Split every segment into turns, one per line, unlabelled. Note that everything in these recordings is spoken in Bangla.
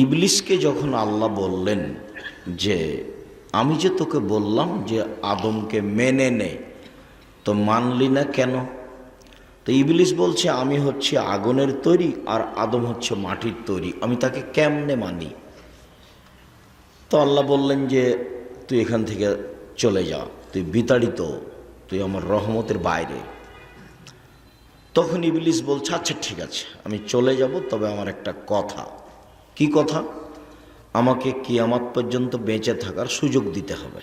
ইবলিসকে যখন আল্লাহ বললেন যে আমি যে তোকে বললাম যে আদমকে মেনে নে, তো মানলি না কেন? তো ইবলিস বলছে আমি হচ্ছে আগুনের তৈরি আর আদম হচ্ছে মাটির তৈরি, আমি তাকে কেমনে মানি? তো আল্লাহ বললেন যে তুই এখান থেকে চলে যা, তুই বিতাড়িত, তুই আমার রহমতের বাইরে। তখন ইবলিস বলছে আচ্ছা ঠিক আছে, আমি চলে যাব, তবে আমার একটা কথা। কি কথা? আমাকে কিয়ামত পর্যন্ত বেঁচে থাকার সুযোগ দিতে হবে।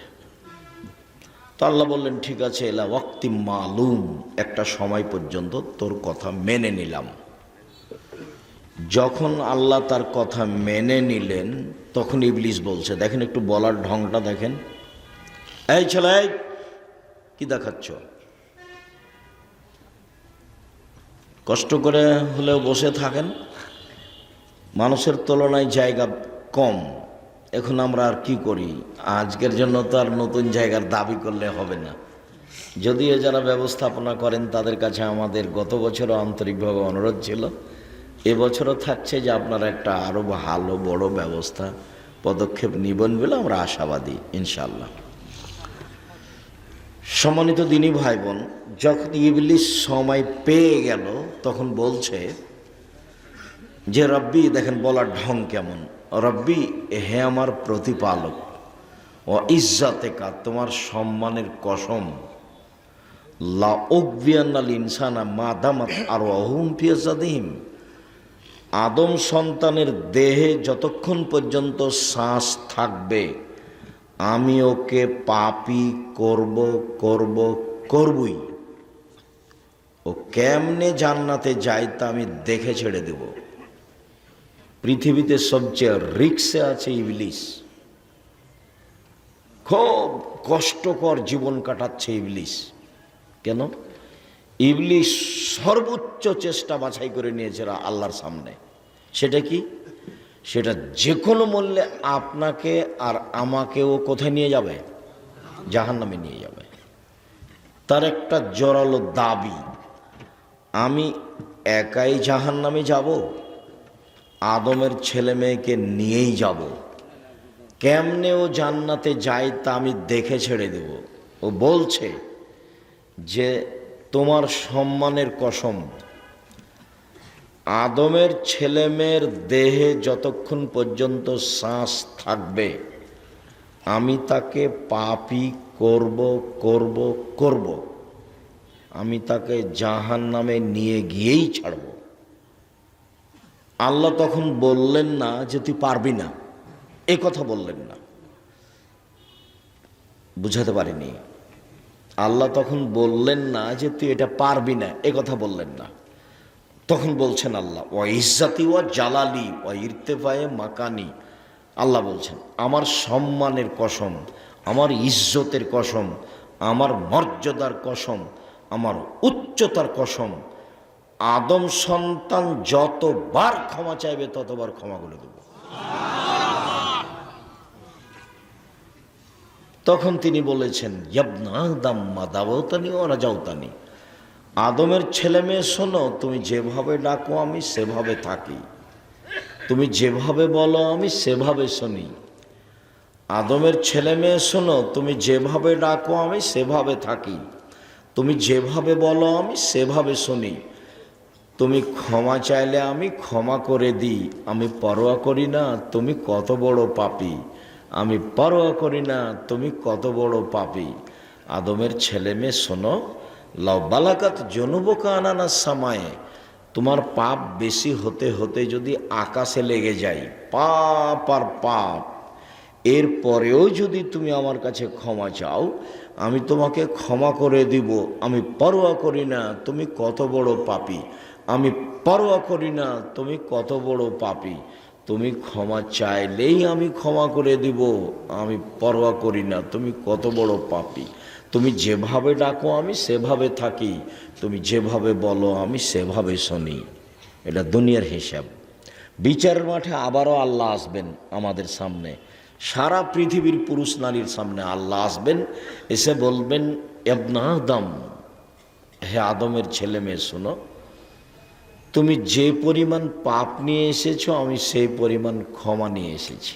তো আল্লাহ বললেন ঠিক আছে, এলা ওয়াক্তি মালুম, একটা সময় পর্যন্ত তোর কথা মেনে নিলাম। যখন আল্লাহ তার কথা মেনে নিলেন তখন ইবলিস বলছে, দেখেন একটু বলার ঢংটা দেখেন, এই ছেলে কি দেখাচ্ছ? কষ্ট করে হলেও বসে থাকেন, মানুষের তুলনায় জায়গা কম। এখন আমরা আর কি করি, আজকের জন্য তো আর নতুন জায়গার দাবি করলে হবে না। যদিও যারা ব্যবস্থাপনা করেন তাদের কাছে আমাদের গত বছরও আন্তরিকভাবে অনুরোধ ছিল, এবছরও থাকছে যে আপনারা একটা আরও ভালো বড় ব্যবস্থা পদক্ষেপ নিবেন বলে আমরা আশাবাদী ইনশাআল্লাহ। সম্মানিত দিনী ভাই বোন, যখন ইবলিস সময় পেয়ে গেল তখন বলছে যে রব্বি, দেখেন বলার ঢং কেমন, রব্বি হে আমার প্রতিপালক, ও ইজ্জাতেকা, তোমার সম্মানের কসম, লা উগবিয়ান্নাল ইনসানা মা দামাত আরওয়াহুম ফি আজসাদিহিম, আদম সন্তানের দেহে যতক্ষণ পর্যন্ত শ্বাস থাকবে আমি ওকে পাপী করব করব করবই। ও কেমনে জান্নাতে যায় তা আমি দেখে ছেড়ে দেব। পৃথিবীতে সবচেয়ে রিক্সে আছে ইবলিস, খুব কষ্টকর জীবন কাটাচ্ছে ইবলিস। কেন? ইবলিস সর্বোচ্চ চেষ্টা বাছাই করে নিয়েছে আল্লাহর সামনে। সেটা কি? সেটা যে কোনো মূল্যে আপনাকে আর আমাকেও কোথায় নিয়ে যাবে? জাহান্নামে নিয়ে যাবে। তার একটা জোরালো দাবি, আমি একাই জাহান্নামে যাব, আদমের ছেলে মেয়েকে নিয়েই যাব। কেমনে ও জান্নাতে যায় তা আমি দেখে ছেড়ে দেব। ও বলছে যে তোমার সম্মানের কসম, আদমের ছেলে মেয়ের দেহে যতক্ষণ পর্যন্ত শ্বাস থাকবে আমি তাকে পাপী করব করব করব, আমি তাকে জাহান্নামে নিয়ে গিয়েই ছাড়ব। আল্লাহ তখন বললেন না যে তুই পারবি না, এ কথা বললেন না। বুঝাতে পারিনি। আল্লাহ তখন বললেন না যে তুই এটা পারবি না, এ কথা বললেন না। তখন বলছেন আল্লাহ, ওয়া ইজ্জাতি ওয়া জালালি ওয়া ইরতেফায়ে মাকানি, আল্লাহ বলছেন আমার সম্মানের কসম, আমার ইজ্জতের কসম, আমার মর্যাদার কসম, আমার উচ্চতার কসম, আদম সন্তান যতবার ক্ষমা চাইবে ততবার ক্ষমা করে দেব। তখন তিনি বলেছেন, ইয়াবনা আদম মা দাওতানি ওয়া রাজাউতানি, আদমের ছেলে মেয়ে শোনো, তুমি যেভাবে ডাকো আমি সেভাবে থাকি, তুমি যেভাবে বলো আমি সেভাবে শুনি। আদমের ছেলে মেয়ে শোনো, তুমি যেভাবে ডাকো আমি সেভাবে থাকি, তুমি যেভাবে বলো আমি সেভাবে শুনি। তুমি ক্ষমা চাইলে আমি ক্ষমা করে দিই, আমি পরোয়া করি না তুমি কত বড় পাপী, আমি পরোয়া করি না তুমি কত বড় পাপী। আদমের ছেলে মেয়ে শোনো, লাউ বালাকাত জুনুবুকা আনানাস সামায়ে, তোমার পাপ বেশি হতে হতে যদি আকাশে লেগে যায়, পাপ আর পাপ, এর পরেও যদি তুমি আমার কাছে ক্ষমা চাও আমি তোমাকে ক্ষমা করে দিব, আমি পরোয়া করি না তুমি কত বড় পাপী, আমি পরোয়া করি না তুমি কত বড় পাপী। তুমি ক্ষমা চাইলেই আমি ক্ষমা করে দিব, আমি পরোয়া করি না তুমি কত বড় পাপী। তুমি যেভাবে ডাকো আমি সেভাবে থাকি, তুমি যেভাবে বলো আমি সেভাবে শুনি। এটা দুনিয়ার হিসাব। বিচারের মাঠে আবারও আল্লাহ আসবেন আমাদের সামনে, সারা পৃথিবীর পুরুষ নারীর সামনে আল্লাহ আসবেন, এসে বলবেন, ইবনা আদম, হে আদমের ছেলে মেয়ে শোনো, তুমি যে পরিমাণ পাপ নিয়ে এসেছো আমি সেই পরিমাণ ক্ষমা নিয়ে এসেছি।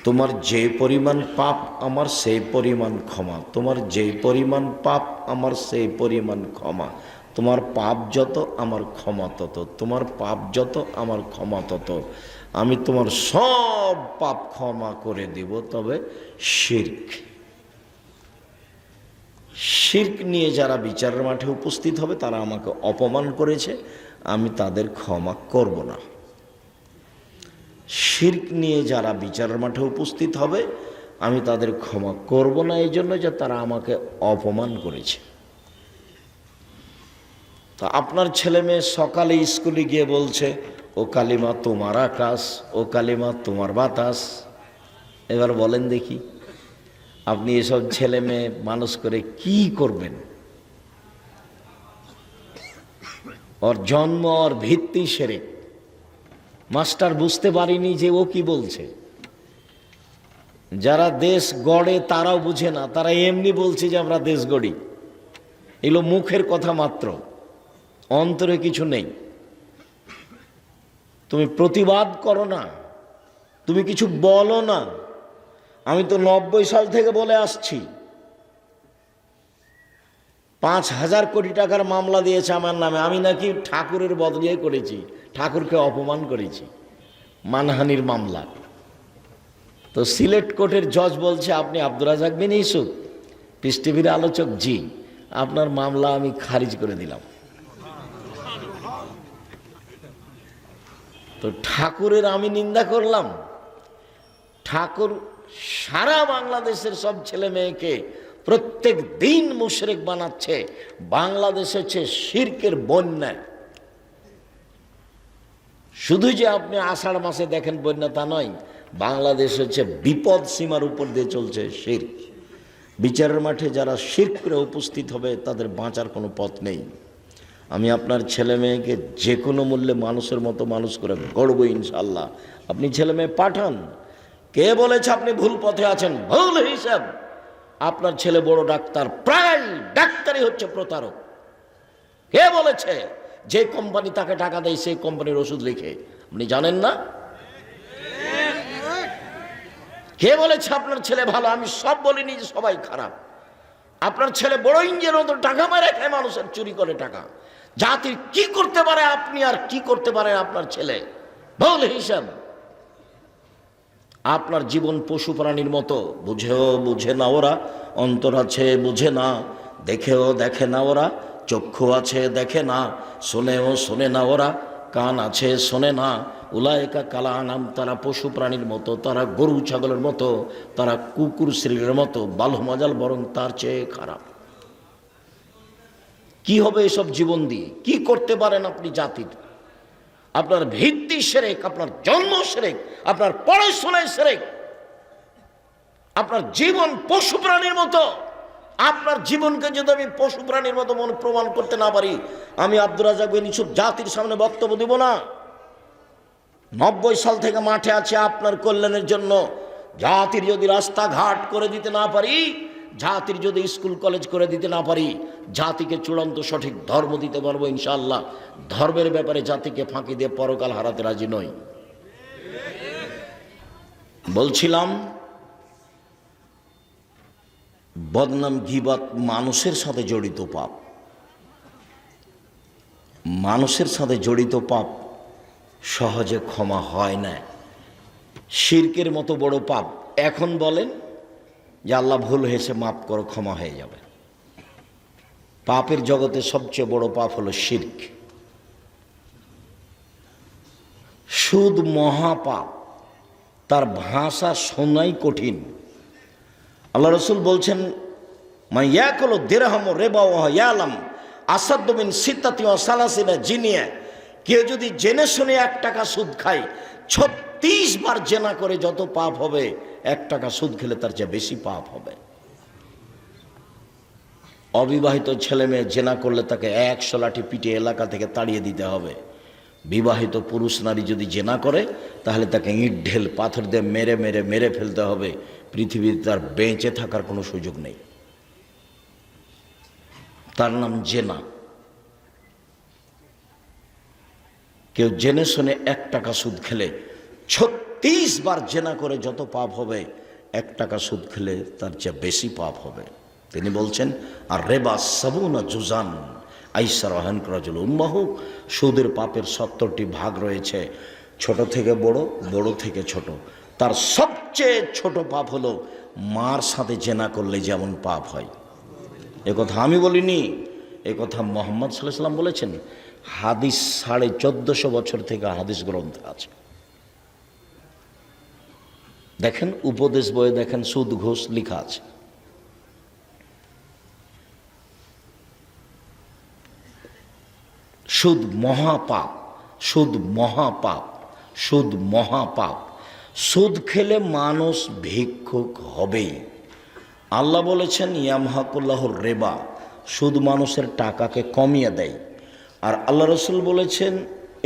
তোমার যে পরিমাণ পাপ আমার সেই পরিমাণ ক্ষমা, তোমার যে পরিমাণ পাপ আমার সেই পরিমাণ ক্ষমা। তোমার পাপ যত আমার ক্ষমা তত, তোমার পাপ যত আমার ক্ষমা তত। আমি তোমার সব পাপ ক্ষমা করে দেব, তবে শিরক শিরক নিয়ে যারা বিচারের মাঠে উপস্থিত হবে তারা আমাকে অপমান করেছে, আমি তাদের ক্ষমা করব না। শিরক নিয়ে যারা বিচারের মাঠে উপস্থিত হবে আমি তাদের ক্ষমা করব না, এই জন্য যে তারা আমাকে অপমান করেছে। তা আপনার ছেলে মেয়ে সকালে স্কুলে গিয়ে বলছে ও কালিমা তোমার আকাশ, ও কালিমা তোমার বাতাস। এবার বলেন দেখি, আপনি এসব ছেলে মেয়ে মানুষ করে কি করবেন? ওর জন্ম, ওর ভিত্তি শিরক। মাস্টার বুঝতে পারিনি যে ও কি বলছে। যারা দেশ গড়ে তারাও বুঝে না, তারা এমনি বলছে যে আমরা দেশ গড়ি। এগুলো মুখের কথা মাত্র, অন্তরে কিছু নেই। তুমি প্রতিবাদ করো না, তুমি কিছু বলো না। আমি তো 90 সাল থেকে বলে আসছি, 5,000 কোটি টাকার মামলা দিয়েছে আমার নামে। আমি নাকি ঠাকুরের বদলে করেছি, ঠাকুরকে অপমান করেছি, মানহানির মামলা। তো সিলেট কোর্টের জজ বলছে আপনি আব্দুর রাজ্জাক বিন ইউসুফ, পিস টিভির আলোচক, জি, আপনার মামলা আমি খারিজ করে দিলাম। তো ঠাকুরের আমি নিন্দা করলাম? ঠাকুর সারা বাংলাদেশের সব ছেলে মেয়েকে প্রত্যেক দিন মুশরিক বানাচ্ছে। বাংলাদেশ হচ্ছে শিরকের বন্যা। শুধু যে আপনি আষাঢ় মাসে দেখেন বন্যা তা নয়, বাংলাদেশ হচ্ছে বিপদ সীমার উপর দিয়ে চলছে শিরক। বিচারের মাঠে যারা শিরক করে উপস্থিত হবে তাদের বাঁচার কোনো পথ নেই। আমি আপনার ছেলে মেয়েকে যে কোনো মূল্যে মানুষের মতো মানুষ করে গড়ব ইনশাল্লাহ। আপনি ছেলে মেয়ে পাঠান। কে বলেছে আপনি ভুল পথে আছেন? ভুল হিসাব। আপনার ছেলে বড় ডাক্তার, প্রায় ডাক্তারই হচ্ছে প্রতারক। কে বলেছে? যে কোম্পানি তাকে টাকা দেয় সেই কোম্পানির ওষুধ লিখে, আপনি জানেন না? কে বলেছে আপনার ছেলে ভালো? আমি সব বলিনি যে সবাই খারাপ। আপনার ছেলে বড় ইঞ্জিনিয়ার মতো টাকা মেরে খায়, মানুষের চুরি করে টাকা। জাতির কি করতে পারে আপনি আর কি করতে পারে আপনার ছেলে? ভুল হিসাব। আপনার জীবন পশু প্রাণীর মতো, বুঝেও বুঝে না ওরা, অন্তর আছে বুঝে না, দেখেও দেখে না ওরা, চক্ষু আছে দেখে না, শোনেও শোনে না ওরা, কান আছে শোনে না। উলায়েকা কালা আনাম, তারা পশু প্রাণীর মতো, তারা গরু ছাগলের মতো, তারা কুকুর শ্রীর মতো, বালু মজাল বরং তার চেয়ে খারাপ। কি হবে এসব জীবন দিয়ে? কি করতে পারেন আপনি জাতির? আপনার ভিত্তি শিরক, আপনার জন্ম শিরক, আপনার পড়াশোনায় শিরক, আপনার জীবন পশু প্রাণীর মতো। আপনার জীবনকে যদি আমি পশু প্রাণীর মতো মনে প্রমাণ করতে না পারি, আমি আব্দুর রাজ্জাক বিন ইউসুফ জাতির সামনে বক্তব্য দিব না। 90 সাল থেকে মাঠে আছে আপনার কল্যাণের জন্য। জাতির যদি রাস্তাঘাট করে দিতে না পারি, জাতির যদি স্কুল কলেজ করে দিতে না পারি, জাতিকে চূড়ান্ত সঠিক ধর্ম দিতে পারবো ইনশাআল্লাহ। ধর্মের ব্যাপারে জাতিকে ফাঁকি দিয়ে পরকাল হারাতে রাজি নই। বলছিলাম বদনাম, গীবত মানুষের সাথে জড়িত পাপ। মানুষের সাথে জড়িত পাপ সহজে ক্ষমা হয় না। শিরকের মতো বড় পাপ। এখন বলেন যে আল্লাহ ভুল হয়েছে, মাফ করো, ক্ষমা হয়ে যাবে। পাপের জগতে সবচেয়ে বড় পাপ হলো শিরক। সুদ মহাপাপ, তার ভাষা শোনাই কঠিন। আল্লাহ রসুল বলছেন, মাইয়াকুলু দিরহাম রিবা ওয়া ইয়ালাম আসাদ্দু মিন সিত্তাতি ওয়া সালাসিনা জিনিয়া। কেউ যদি জেনে শুনে 1 টাকা সুদ খায়, 36 বার জেনা করে যত পাপ হবে, 1 টাকা সুদ খেলে তার চেয়ে বেশি পাপ হবে। অবিবাহিত ছেলে মেয়ে জেনা করলে তাকে 100 লাঠি পিটে এলাকা থেকে তাড়িয়ে দিতে হবে। বিবাহিত পুরুষ নারী যদি জেনা করে তাহলে তাকে ইট ঢেল পাথর দিয়ে মেরে মেরে মেরে ফেলতে হবে। পৃথিবীতে তার বেঁচে থাকার কোনো সুযোগ নেই। তার নাম জেনা। কেউ জেনে শুনে 1 টাকা সুদ খেলে 36 বার জেনা করে যত পাপ হবে, 1 টাকা সুদ খেলে তার চেয়ে বেশি পাপ হবে। তিনি বলছেন, আর রেবা সাবুনা জুজান আইসার রহান রাজুল উম্মাহু, সুদের পাপের 70টি ভাগ রয়েছে, ছোট থেকে বড়, বড় থেকে ছোট। তার সবচেয়ে ছোট পাপ হলো মার সাথে জেনা করলে যেমন পাপ হয়। এ কথা আমি বলিনি, এ কথা মুহাম্মদ সাল্লাল্লাহু আলাইহি ওয়াসাল্লাম বলেছেন। হাদিস 1450 বছর থেকে হাদিস গ্রন্থে আছে। দেখেন উপদেশ বইয়ে দেখেন, সুদ ঘুষ লেখা আছে। সুদ মহাপাপ, সুদ মহাপাপ, সুদ মহাপাপ। সুদ খেলে মানুষ ভিক্ষুক হবেই। আল্লাহ বলেছেন ইয়ামহাকুল্লাহুর রেবা, সুদ মানুষের টাকাকে কমিয়ে দেয়। আর আল্লাহ রসুল বলেছেন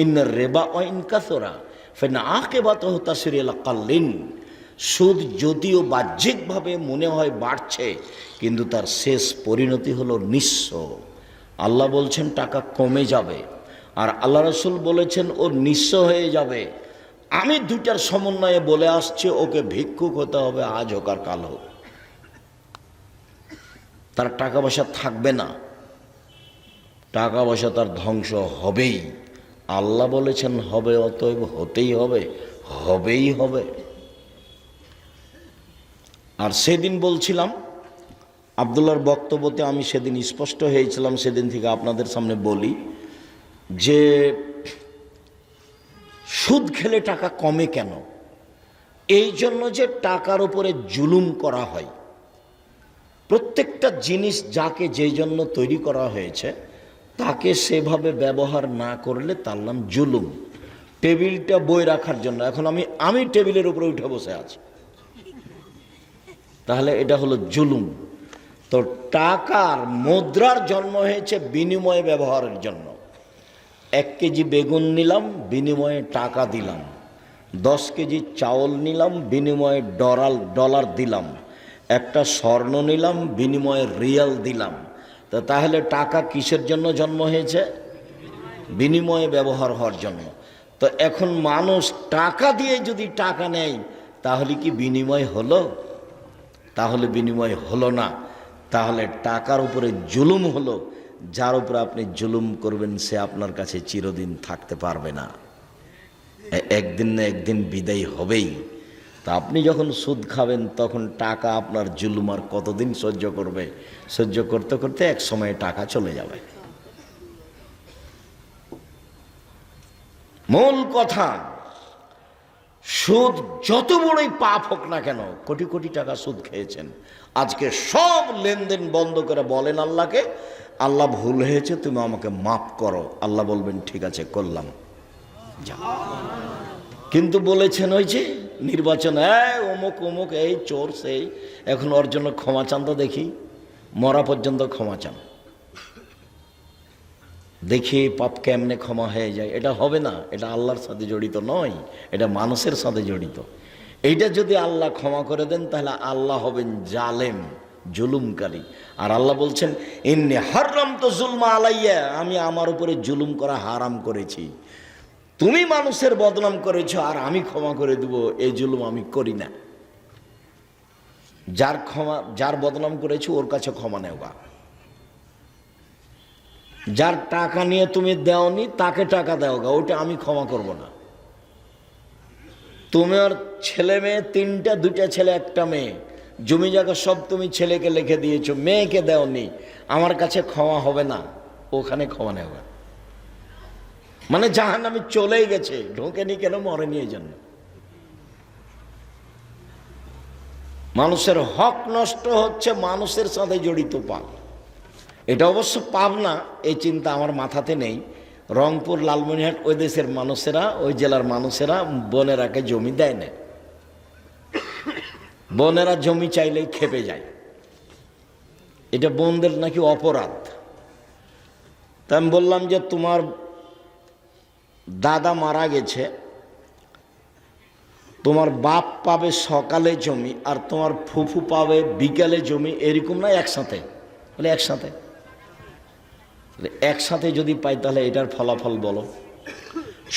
ইন্নার রেবা ও ইনকাসরা ফিন আকিবাতুহু তাসরিল কাল্লিন, সুদ যদিও বাহ্যিকভাবে মনে হয় বাড়ছে, কিন্তু তার শেষ পরিণতি হলো নিঃস্ব। আল্লাহ বলছেন টাকা কমে যাবে, আর আল্লাহ রসুল বলেছেন ও নিঃস্ব হয়ে যাবে। আমি দুটার সমন্বয়ে বলে আসছি, ওকে ভিক্ষুক হতে হবে, আজ হোক আর কাল হোক। তার টাকা পয়সা থাকবে না, টাকা পয়সা তার ধ্বংস হবেই। আল্লাহ বলেছেন হবে, অতএব হতেই হবে, হবেই হবে। আর সেদিন বলছিলাম, আব্দুল্লাহর বক্তব্যতে আমি সেদিন স্পষ্ট হয়েছিলাম, সেদিন থেকে আপনাদের সামনে বলি যে সুদ খেলে টাকা কমে কেন? এই জন্য যে টাকার উপরে জুলুম করা হয়। প্রত্যেকটা জিনিস যাকে যেই জন্য তৈরি করা হয়েছে তাকে সেভাবে ব্যবহার না করলে তার নাম জুলুম। টেবিলটা বই রাখার জন্য, এখন আমি টেবিলের উপরে উঠে বসে আছি, তাহলে এটা হলো জুলুম। তো টাকার মুদ্রার জন্ম হয়েছে বিনিময়ে ব্যবহারের জন্য। 1 কেজি বেগুন নিলাম, বিনিময়ে টাকা দিলাম। 10 কেজি চাউল নিলাম, বিনিময়ে ডলার দিলাম। একটা স্বর্ণ নিলাম, বিনিময়ে রিয়াল দিলাম। তো তাহলে টাকা কিসের জন্য জন্ম হয়েছে? বিনিময়ে ব্যবহার হওয়ার জন্য। তো এখন মানুষ টাকা দিয়ে যদি টাকা নেয়, তাহলে কি বিনিময় হলো? তাহলে বিনিময় হলো না। তাহলে টাকার উপরে জুলুম হলো। যার উপরে আপনি জুলুম করবেন সে আপনার কাছে চিরদিন থাকতে পারবে না, একদিন না একদিন বিদায় হবেই। তা আপনি যখন সুদ খাবেন তখন টাকা আপনার জুলুম আর কতদিন সহ্য করবে? সহ্য করতে করতে এক সময় টাকা চলে যাবে। মূল কথা, সুদ যত বড়ই পাপ হোক না কেন, কোটি কোটি টাকা সুদ খেয়েছেন, আজকে সব লেনদেন বন্ধ করে বলেন আল্লাহকে, আল্লাহ ভুল হয়েছে, তুমি আমাকে মাফ করো। আল্লাহ বলবেন ঠিক আছে করলাম, যা। কিন্তু বলেছেন ওই যে নির্বাচন, অমুক অমুক, এই চোর সেই, এখন ওর জন্য ক্ষমা চান তো দেখি, মরা পর্যন্ত ক্ষমা চান, দেখি পাপ কেমনে ক্ষমা হয়ে যায়। এটা হবে না, এটা আল্লাহর সাথে জড়িত নয়, এটা মানুষের সাথে জড়িত। এইটা যদি আল্লাহ ক্ষমা করে দেন তাহলে আল্লাহ হবেন জালেম, জুলুমকারী। আর আল্লাহ বলছেন ইন্নী হারামতু যুলমা আলাইয়া, আমি আমার উপরে জুলুম করা হারাম করেছি। তুমি মানুষের বদনাম করেছ আর আমি ক্ষমা করে দেব, এই জুলুম আমি করি না। যার বদনাম করেছো ওর কাছে ক্ষমা নেওয়া। যার টাকা নিয়ে তুমি দেওনি তাকে টাকা দেওগা, ওটা আমি ক্ষমা করব না। তুমি ওর ছেলে মেয়ে 3টা, 2টা ছেলে 1টা মেয়ে, জমি জায়গা সব তুমি ছেলেকে লিখে দিয়েছো, মেয়েকে দেওনি, আমার কাছে ক্ষমা হবে না, ওখানে ক্ষমা নেওয়া। মানে জাহান্নামে চলেই গেছে, ঢোকেনি কেন? মরেনি এই জন্য। মানুষের হক নষ্ট হচ্ছে, মানুষের সাথে জড়িত পাপ। এটা অবশ্য পাপ না, এই চিন্তা আমার মাথাতে নেই। রংপুর, লালমনিরহাট ওই দেশের মানুষেরা, ওই জেলার মানুষেরা বোনেরাকে জমি দেয় না। বোনেরা জমি চাইলেই খেপে যায়, এটা বোনদের নাকি অপরাধ। তা আমি বললাম যে তোমার দাদা মারা গেছে, তোমার বাপ পাবে সকালে জমি আর তোমার ফুফু পাবে বিকালে জমি, এরকম না একসাথে? বলে একসাথে। একসাথে যদি পাই তাহলে এটার ফলাফল বলো।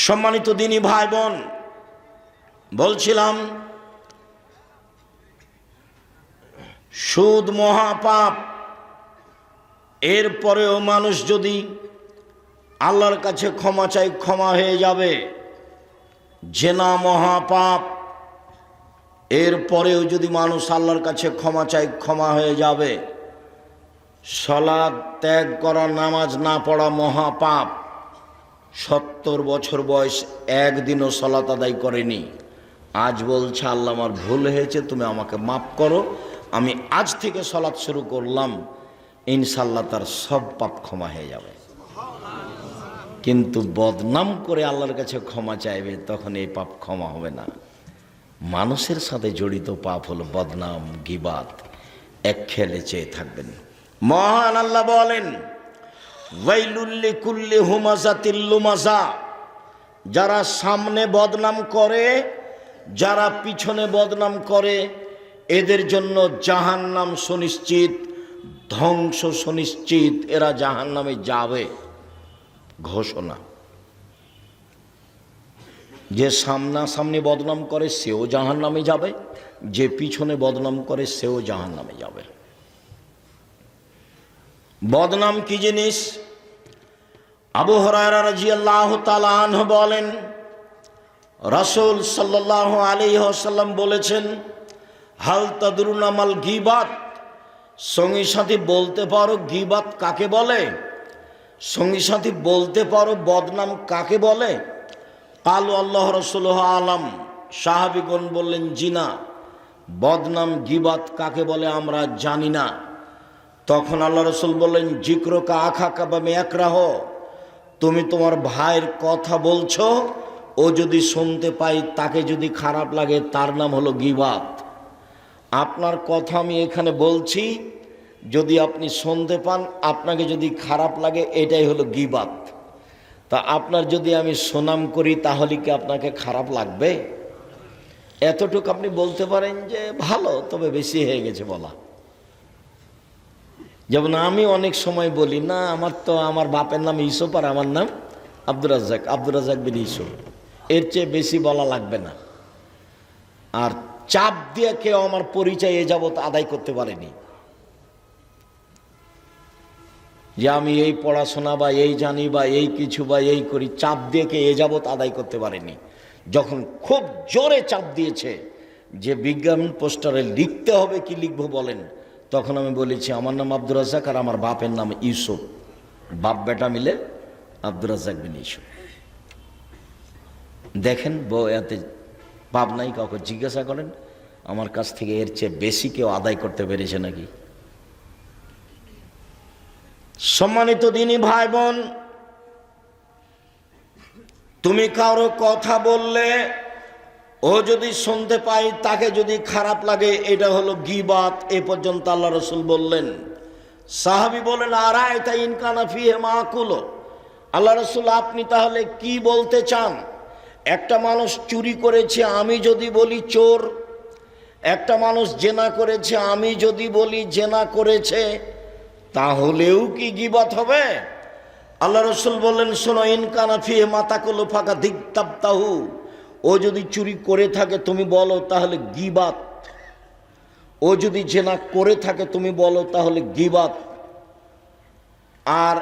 সম্মানিত দিনী ভাই বোন, বলছিলাম সুদ মহাপাপ। এরপরেও মানুষ যদি আল্লাহর কাছে ক্ষমা চাই, ক্ষমা হয়ে যাবে। জেনা মহাপাপ, এরপরেও যদি মানুষ আল্লাহর কাছে ক্ষমা চাই, ক্ষমা হয়ে যাবে। সালাত ত্যাগ করা, নামাজ না পড়া মহাপাপ। 70 বছর বয়স, একদিনও সালাত আদায় করেনি। আজ বলছে আল্লাহ আমার ভুল হয়েছে, তুমি আমাকে মাফ করো, আমি আজ থেকে সালাত শুরু করলাম, ইনশাআল্লাহ তার সব পাপ ক্ষমা হয়ে যাবে। কিন্তু বদনাম করে আল্লাহর কাছে ক্ষমা চাইবে, তখন এই পাপ ক্ষমা হবে না। মানুষের সাথে জড়িত পাপ হলো বদনাম, গীবাত। এক খেলে চেয়ে থাকবেন। মহান আল্লাহ বলেন, ওয়াইলুল লিকুল্লি হুমাযাতিল লুমাযা, যারা সামনে বদনাম করে, যারা পিছনে বদনাম করে, এদের জন্য জাহান্নাম সুনিশ্চিত, ধ্বংস সুনিশ্চিত, এরা জাহান্নামে যাবে। ঘোষণা। যে সামনাসামনি বদনাম করে সেও জাহান্নামে যাবে, যে পিছনে বদনাম করে সেও জাহান্নামে যাবে। বদনাম কি জিনিস? আবু হুরায়রা রাদিয়াল্লাহু তাআলা আনহু বলেন, রাসূল সাল্লাল্লাহু আলাইহি ওয়াসাল্লাম বলেছেন, হাল তাদরুনা মাল গীবাত, সঙ্গী সাথী বলতে পারো গীবাত কাকে বলে? সঙ্গী সাথী বলতে পারো বদনাম কাকে বলে? কালু আল্লাহ রাসূলুহু আলাম, সাহাবীগণ বললেন, জিনা, বদনাম গীবাত কাকে বলে আমরা জানি না। তখন আল্লাহ রাসূল বললেন, জিক্রুকা আখাকা বা মিয়াকরাহ, তুমি তোমার ভাইয়ের কথা বলছো, ও যদি শুনতে পাই, তাকে যদি খারাপ লাগে, তার নাম হলো গীবাত। আপনার কথা আমি এখানে বলছি, যদি আপনি শুনতে পান, আপনাকে যদি খারাপ লাগে, এটাই হলো গীবাত। তা আপনার যদি আমি সুনাম করি, তাহলে কি আপনাকে খারাপ লাগবে? এতটুকু আপনি বলতে পারেন যে ভালো, তবে বেশি হয়ে গেছে বলা। যেমন আমি অনেক সময় বলি না, আমার বাপের নাম ইউসুফ আর আমার নাম আব্দুর রাজ্জাক, আব্দুর রাজ্জাক বিন ইউসুফ, এর চেয়ে বেশি বলা লাগবে না। আর চাপ দিয়ে কেউ আমার পরিচয় এ যাবৎ আদায় করতে পারেনি যে আমি এই পড়াশোনা বা এই জানি বা এই কিছু বা এই করি। চাপ দিয়ে কে এ যাবৎ আদায় করতে পারেনি। যখন খুব জোরে চাপ দিয়েছে যে বিজ্ঞাপন পোস্টারে লিখতে হবে, কি লিখবো বলেন, তখন আমি বলেছি আমার নাম আব্দুর রাজ্জাক আর আমার বাপের নাম ইউসুফ, বাপ বেটা মিলে আব্দুর রাজ্জাক বিন ইউসুফ। দেখেন এতে পাপ নাই। কাউকে জিজ্ঞাসা করেন আমার কাছ থেকে এর চেয়ে বেশি কেউ আদায় করতে পেরেছে নাকি? সম্মানিত দিনী ভাই বোন, তুমি কারো কথা বললে, ও যদি শুনতে পাই, তাকে যদি খারাপ লাগে, এটা হলো গীবাত। এ পর্যন্ত আল্লাহ রাসূল বললেন। সাহাবী বলেন, আরায়তা ইন কানা ফিহি মাকুল, আল্লাহ রাসূল আপনি তাহলে কি বলতে চান? একটা মানুষ চুরি করেছে, আমি যদি বলি চোর, একটা মানুষ জেনা করেছে, আমি যদি বলি জেনা করেছে, তাহলেও কি গীবাত হবে? আল্লাহ রাসূল বললেন, শোনো, ইন কানা ফিহি মাতাকুল ফাকা দিকতাবতাহু, ও যদি চুরি করে থাকে তুমি বলো, তাহলে গীবাত। ও যদি জেনা করে থাকে তুমি বলো, তাহলে গীবাত। আর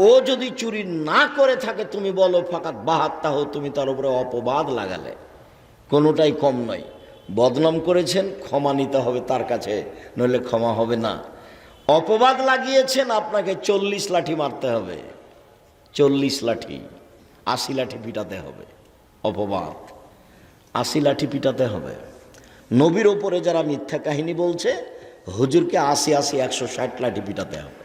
ও যদি চুরি না করে থাকে তুমি বলো ফাকাত বাহাত্তাহ, তুমি তার উপরে অপবাদ লাগালে। কোনোটাই কম নয়। বদনাম করেছেন, ক্ষমা নিতে হবে তার কাছে, নইলে ক্ষমা হবে না। অপবাদ লাগিয়েছেন, আপনাকে 40 লাঠি মারতে হবে, 40 লাঠি, 80 লাঠি পিটাতে হবে। অপবাদ 80 লাঠি পিটাতে হবে। নবীর ওপরে যারা মিথ্যা কাহিনী বলছে, হুজুরকে 80 160 লাঠি পিটাতে হবে।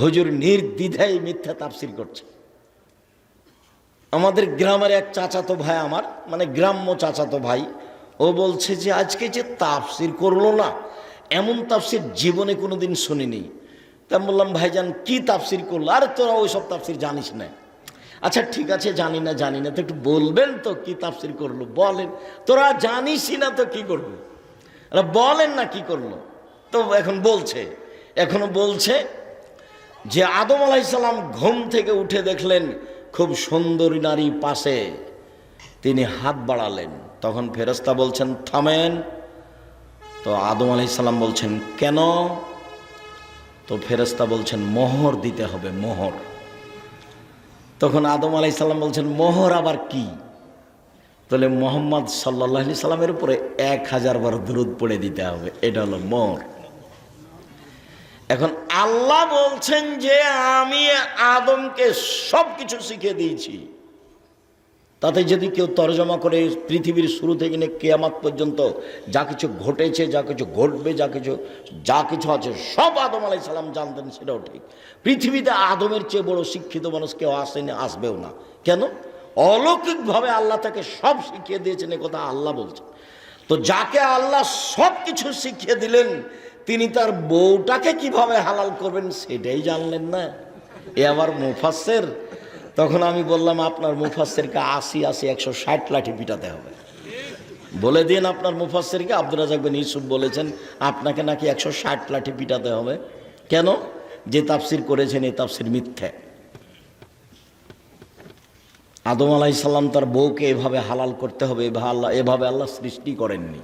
হুজুর নির্দ্বিধায় মিথ্যা তাফসীর করছে। আমাদের গ্রামের এক চাচাতো ভাই, আমার মানে গ্রাম্য চাচাতো ভাই, ও বলছে যে আজকে যে তাফসীর করলো না, এমন তাফসীর জীবনে কোনোদিন শুনিনি। তা বললাম, ভাইজান কি তাফসীর করলো? আরে তোরা ওই সব তাফসীর জানিস না। আচ্ছা ঠিক আছে, জানি না তো একটু বলবেন তো কি তাফসীর করলো, বলেন। তোরা জানিসই না তো কি করবো, বলেন না কি করলো। তো এখনো বলছে যে আদম আলাইহিস সালাম ঘুম থেকে উঠে দেখলেন খুব সুন্দরী নারী পাশে, তিনি হাত বাড়ালেন। তখন ফেরেশতা বলছেন থামেন। তো আদম আলাইহিস সালাম বলছেন কেন? তো ফেরেশতা বলছেন মোহর দিতে হবে, মোহর। তখন আদম আলাইহিস সালাম বলছেন মোহর আবার কি? তাহলে মুহাম্মদ সাল্লাল্লাহু আলাইহি সাল্লামের উপরে 1000 বার দুরূদ পড়ে দিতে হবে, এটা হলো মোহর। এখন আল্লাহ বলছেন যে আমি আদমকে সব কিছু শিখিয়ে দিয়েছি। তাতে যদি কেউ তর্জমা করে পৃথিবীর শুরু থেকে নিয়ে কিয়ামত পর্যন্ত যা কিছু ঘটেছে, যা কিছু ঘটবে, যা কিছু আছে সব আদম আলাইহিস সালাম জানতেন, সেটাও ঠিক। পৃথিবীতে আদমের চেয়ে বড় শিক্ষিত মানুষ কেউ আসেনি, আসবেও না। কেন? অলৌকিকভাবে আল্লাহ তাকে সব শিখিয়ে দিয়েছেন, এ কথা আল্লাহ বলছেন। তো যাকে আল্লাহ সব কিছু শিখিয়ে দিলেন, তিনি তার বউটাকে কিভাবে হালাল করবেন সেটাই জানলেন না। এ আবার মুফাসসির। তখন আমি বললাম আপনার মুফাসসিরকে 80 160 লাঠি পিটাতে হবে। বলে দিন আপনার মুফাসসিরকে, আব্দুর রাজ্জাক বিন ইউসুফ বলেছেন আপনাকে নাকি 160 লাঠি পিটাতে হবে। কেন? যে তাফসির করেছেন এই তাফসির মিথ্যা। আদম আলাইহিস সালাম তার বউকে এভাবে হালাল করতে হবে, এভাবে আল্লাহ সৃষ্টি করেননি।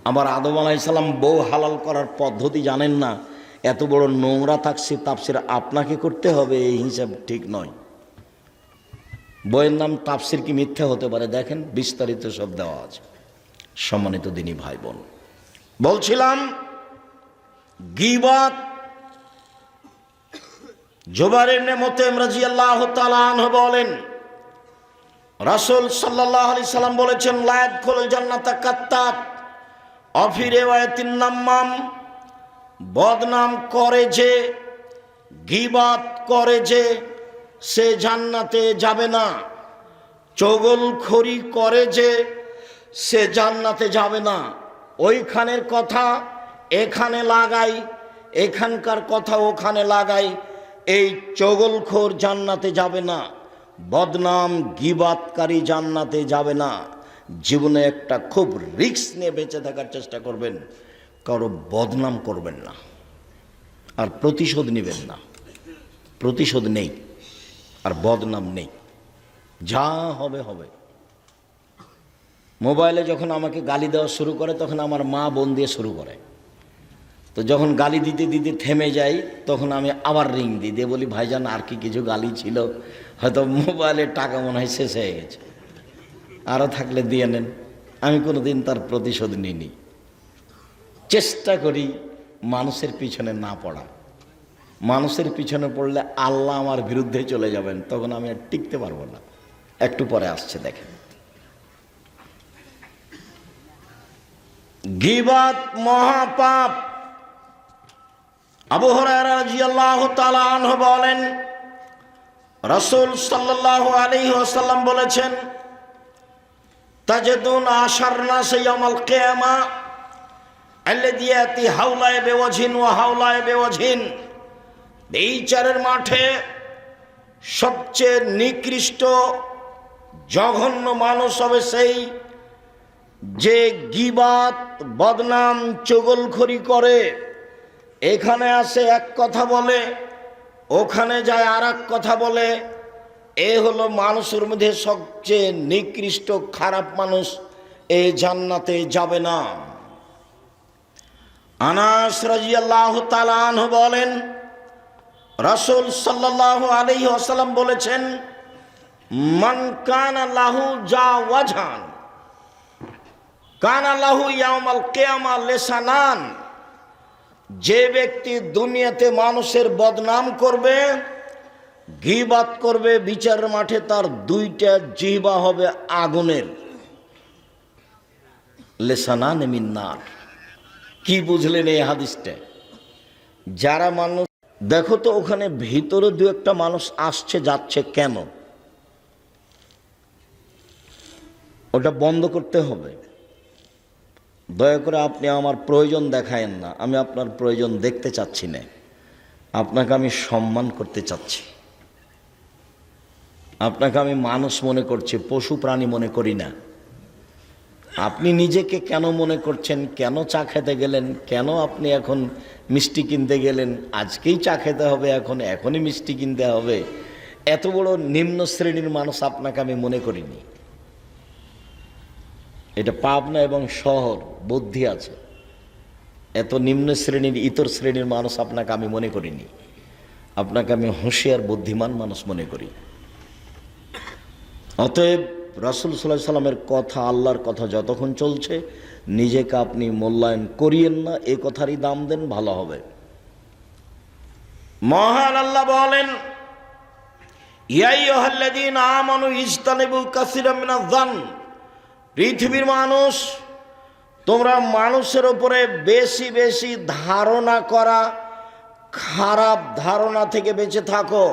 আবার আদম আলাইহিস সালাম বউ হালাল করার পদ্ধতি জানেন না, এত বড় নোংরা তাফসির আপনাকে করতে হবে, এই হিসাব ঠিক নয়। বইয়ের নাম তাফসির কি মিথ্যা হতে পারে? দেখেন বিস্তারিত সব দেওয়া আছে। সম্মানিত দিনী ভাই বোন, বলছিলাম গীবত। জুবাইর ইবনে মুতাইম রাদিয়াল্লাহু তাআলা আনহু বলেন রাসূল সাল্লাল্লাহু আলাইহি সাল্লাম বলেছেন লা ইয়াদখুলুল জান্নাতা কাত্তাব অফি রিওয়ায়াতিন নাম্মাম, বদনাম করে যে, গীবত করে যে, সে জান্নাতে যাবে না। চগলখড়ি করে যে, সে জান্নাতে যাবে না। ওইখানের কথা এখানে লাগাই, এখানকার কথা ওখানে লাগাই, এই চগলখোর জান্নাতে যাবে না, বদনাম গীবতকারী জান্নাতে যাবে না। জীবনে একটা খুব রিস্ক নিয়ে বেঁচে থাকার চেষ্টা করবেন, কারো বদনাম করবেন না, আর প্রতিশোধ নেবেন না। প্রতিশোধ নেই আর বদনাম নেই, যা হবে হবে। মোবাইলে যখন আমাকে গালি দেওয়া শুরু করে তখন আমার মা বোন দিয়ে শুরু করে। তো যখন গালি দিতে দিতে থেমে যাই তখন আমি আবার রিং দিই, দিয়ে বলি ভাইজান আর কি কিছু গালি ছিল, হয়তো মোবাইলের টাকা মনে হয় শেষ হয়ে গেছে, আরও থাকলে দিয়ে নেন। আমি কোনো দিন তার প্রতিশোধ নিইনি। চেষ্টা করি মানুষের পিছনে না পড়া। মানুষের পিছনে পড়লে আল্লাহ আমার বিরুদ্ধে চলে যাবেন, তখন আমি আর টিকতে পারবো না। একটু পরে আসছে দেখেন। গীবত মহাপাপ। আবু হুরায়রা রাদিয়াল্লাহু তাআলা আনহু বলেন রাসূল সাল্লাল্লাহু আলাইহি ওয়াসাল্লাম বলেছেন তাজদুন আশারনাস ইয়াউমাল কিয়ামা আল্লাযী ইয়াতি হাওলায় বিওয়াজহিন ওয়া হাওলায় বিওয়াজহিন। এই বিচারের মাঠে সবচেয়ে নিকৃষ্ট জঘন্য মানুষ হবে সেই যে গীবত, বদনাম, চগলখড়ি করে। এখানে আসে এক কথা বলে, ওখানে যায় আর এক কথা বলে। এ হলো মানুষের মধ্যে সবচেয়ে নিকৃষ্ট খারাপ মানুষ, এ জান্নাতে যাবে না। আনাস রাদিয়াল্লাহু তাআলা আনহু বলেন রাসূল সাল্লাল্লাহু আলাইহি ওয়াসাল্লাম বলেছেন মান কানা লাহু জাওয়াজান কানা লাহু ইয়াউমাল কিয়ামা লিসানান। যে ব্যক্তি দুনিয়াতে মানুষের বদনাম করবে, গীবত করবে, বিচারের মাঠে তার দুইটা জিহ্বা হবে আগুনের। লিসানান মিন নার। কি বুঝলেন এই হাদিসটা? যারা মানুষ, দেখো তো ওখানে ভিতরে দু একটা মানুষ আসছে যাচ্ছে, কেন? ওটা বন্ধ করতে হবে। দয়া করে আপনি আমার প্রয়োজন দেখায়েন না, আমি আপনার প্রয়োজন দেখতে চাচ্ছি না। আপনাকে আমি সম্মান করতে চাচ্ছি, আপনাকে আমি মানুষ মনে করছি, পশু প্রাণী মনে করি না। আপনি নিজেকে কেন মনে করছেন? কেন চা খেতে গেলেন? কেন আপনি এখন মিষ্টি কিনতে গেলেন? আজকেই চা খেতে হবে, এখনই মিষ্টি কিনতে হবে। এত বড় নিম্ন শ্রেণীর মানুষ আপনাকে আমি মনে করিনি। এটা পাবনা এবং শহর, বুদ্ধি আছে। এত নিম্ন শ্রেণীর ইতর শ্রেণীর মানুষ আপনাকে আমি মনে করিনি। আপনাকে আমি হুঁশিয়ার বুদ্ধিমান মানুষ মনে করি। অতএব রাসূল সাল্লাল্লাহু আলাইহি সাল্লামের কথা, আল্লাহর কথা যতক্ষণ চলছে নিজেকে আপনি মূল্যায়ন করিয়েন না, এ কথারই দাম দেন, ভালো হবে। মহান আল্লাহ বলেন, ইয়া আইয়ুহাল্লাযীনা আমানু ইজতানিবু কাসীরাম মিনাজ-যান, পৃথিবীর মানুষ, তোমরা মানুষের উপরে বেশি বেশি ধারণা করা খারাপ ধারণা থেকে বেঁচে থাকো।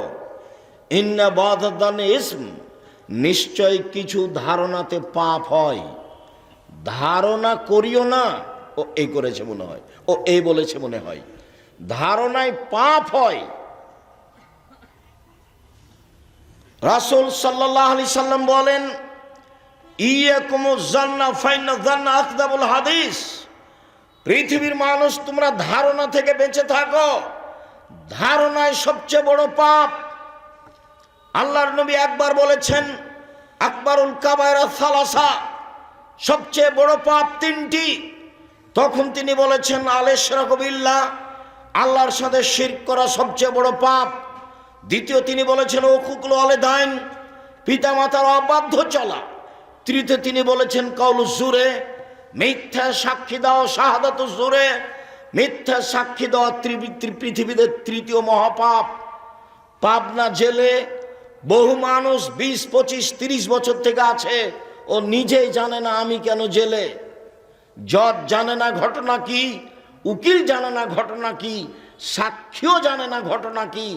ইন্না বাদাদান ইসম, নিশ্চয় কিছু ধারণাতে পাপ হয়। ধারণা করিও না ও এই করেছে মনে হয়, ও এই বলেছে মনে হয়, ধারণায় পাপ হয়। রাসূল সাল্লাল্লাহু আলাইহি সাল্লাম বলেন, ইয়াকুমুজ জান্নাহ ফাইন্না জান্না আকযাবুল হাদিস, পৃথিবীর মানুষ তোমরা ধারণা থেকে বেঁচে থাকো, ধারণায় সবচেয়ে বড় পাপ। আল্লাহর নবী একবার বলেছেন, আকবারুল কাবায়রা সালাসা, সবচেয়ে বড় পাপ তিনটি। তখন তিনি বলেছেন, আল ইশরাকু বিল্লাহ, আল্লাহর সাথে শিরক করা সবচেয়ে বড় পাপ। দ্বিতীয় তিনি বলেছেন, উকুকুল ওয়ালিদাইন, পিতামাতার অবাধ্য চলা। তৃতীয় তিনি বলেছেন, কাউলুজ জুরে, মিথ্যা সাক্ষী দাও, শাহাদাতুজ জুরে, মিথ্যা সাক্ষী দেওয়া পৃথিবীতে তৃতীয় মহাপাপ। পাবনা জেলে বহু মানুষ 20, 25, 30 বছর থেকে আছে, ও নিজেই জানে না আমি কেন জেলে। জজ জানে না ঘটনা কি, উকিল জানে না ঘটনা কি, সাক্ষীও জানে না ঘটনা কি।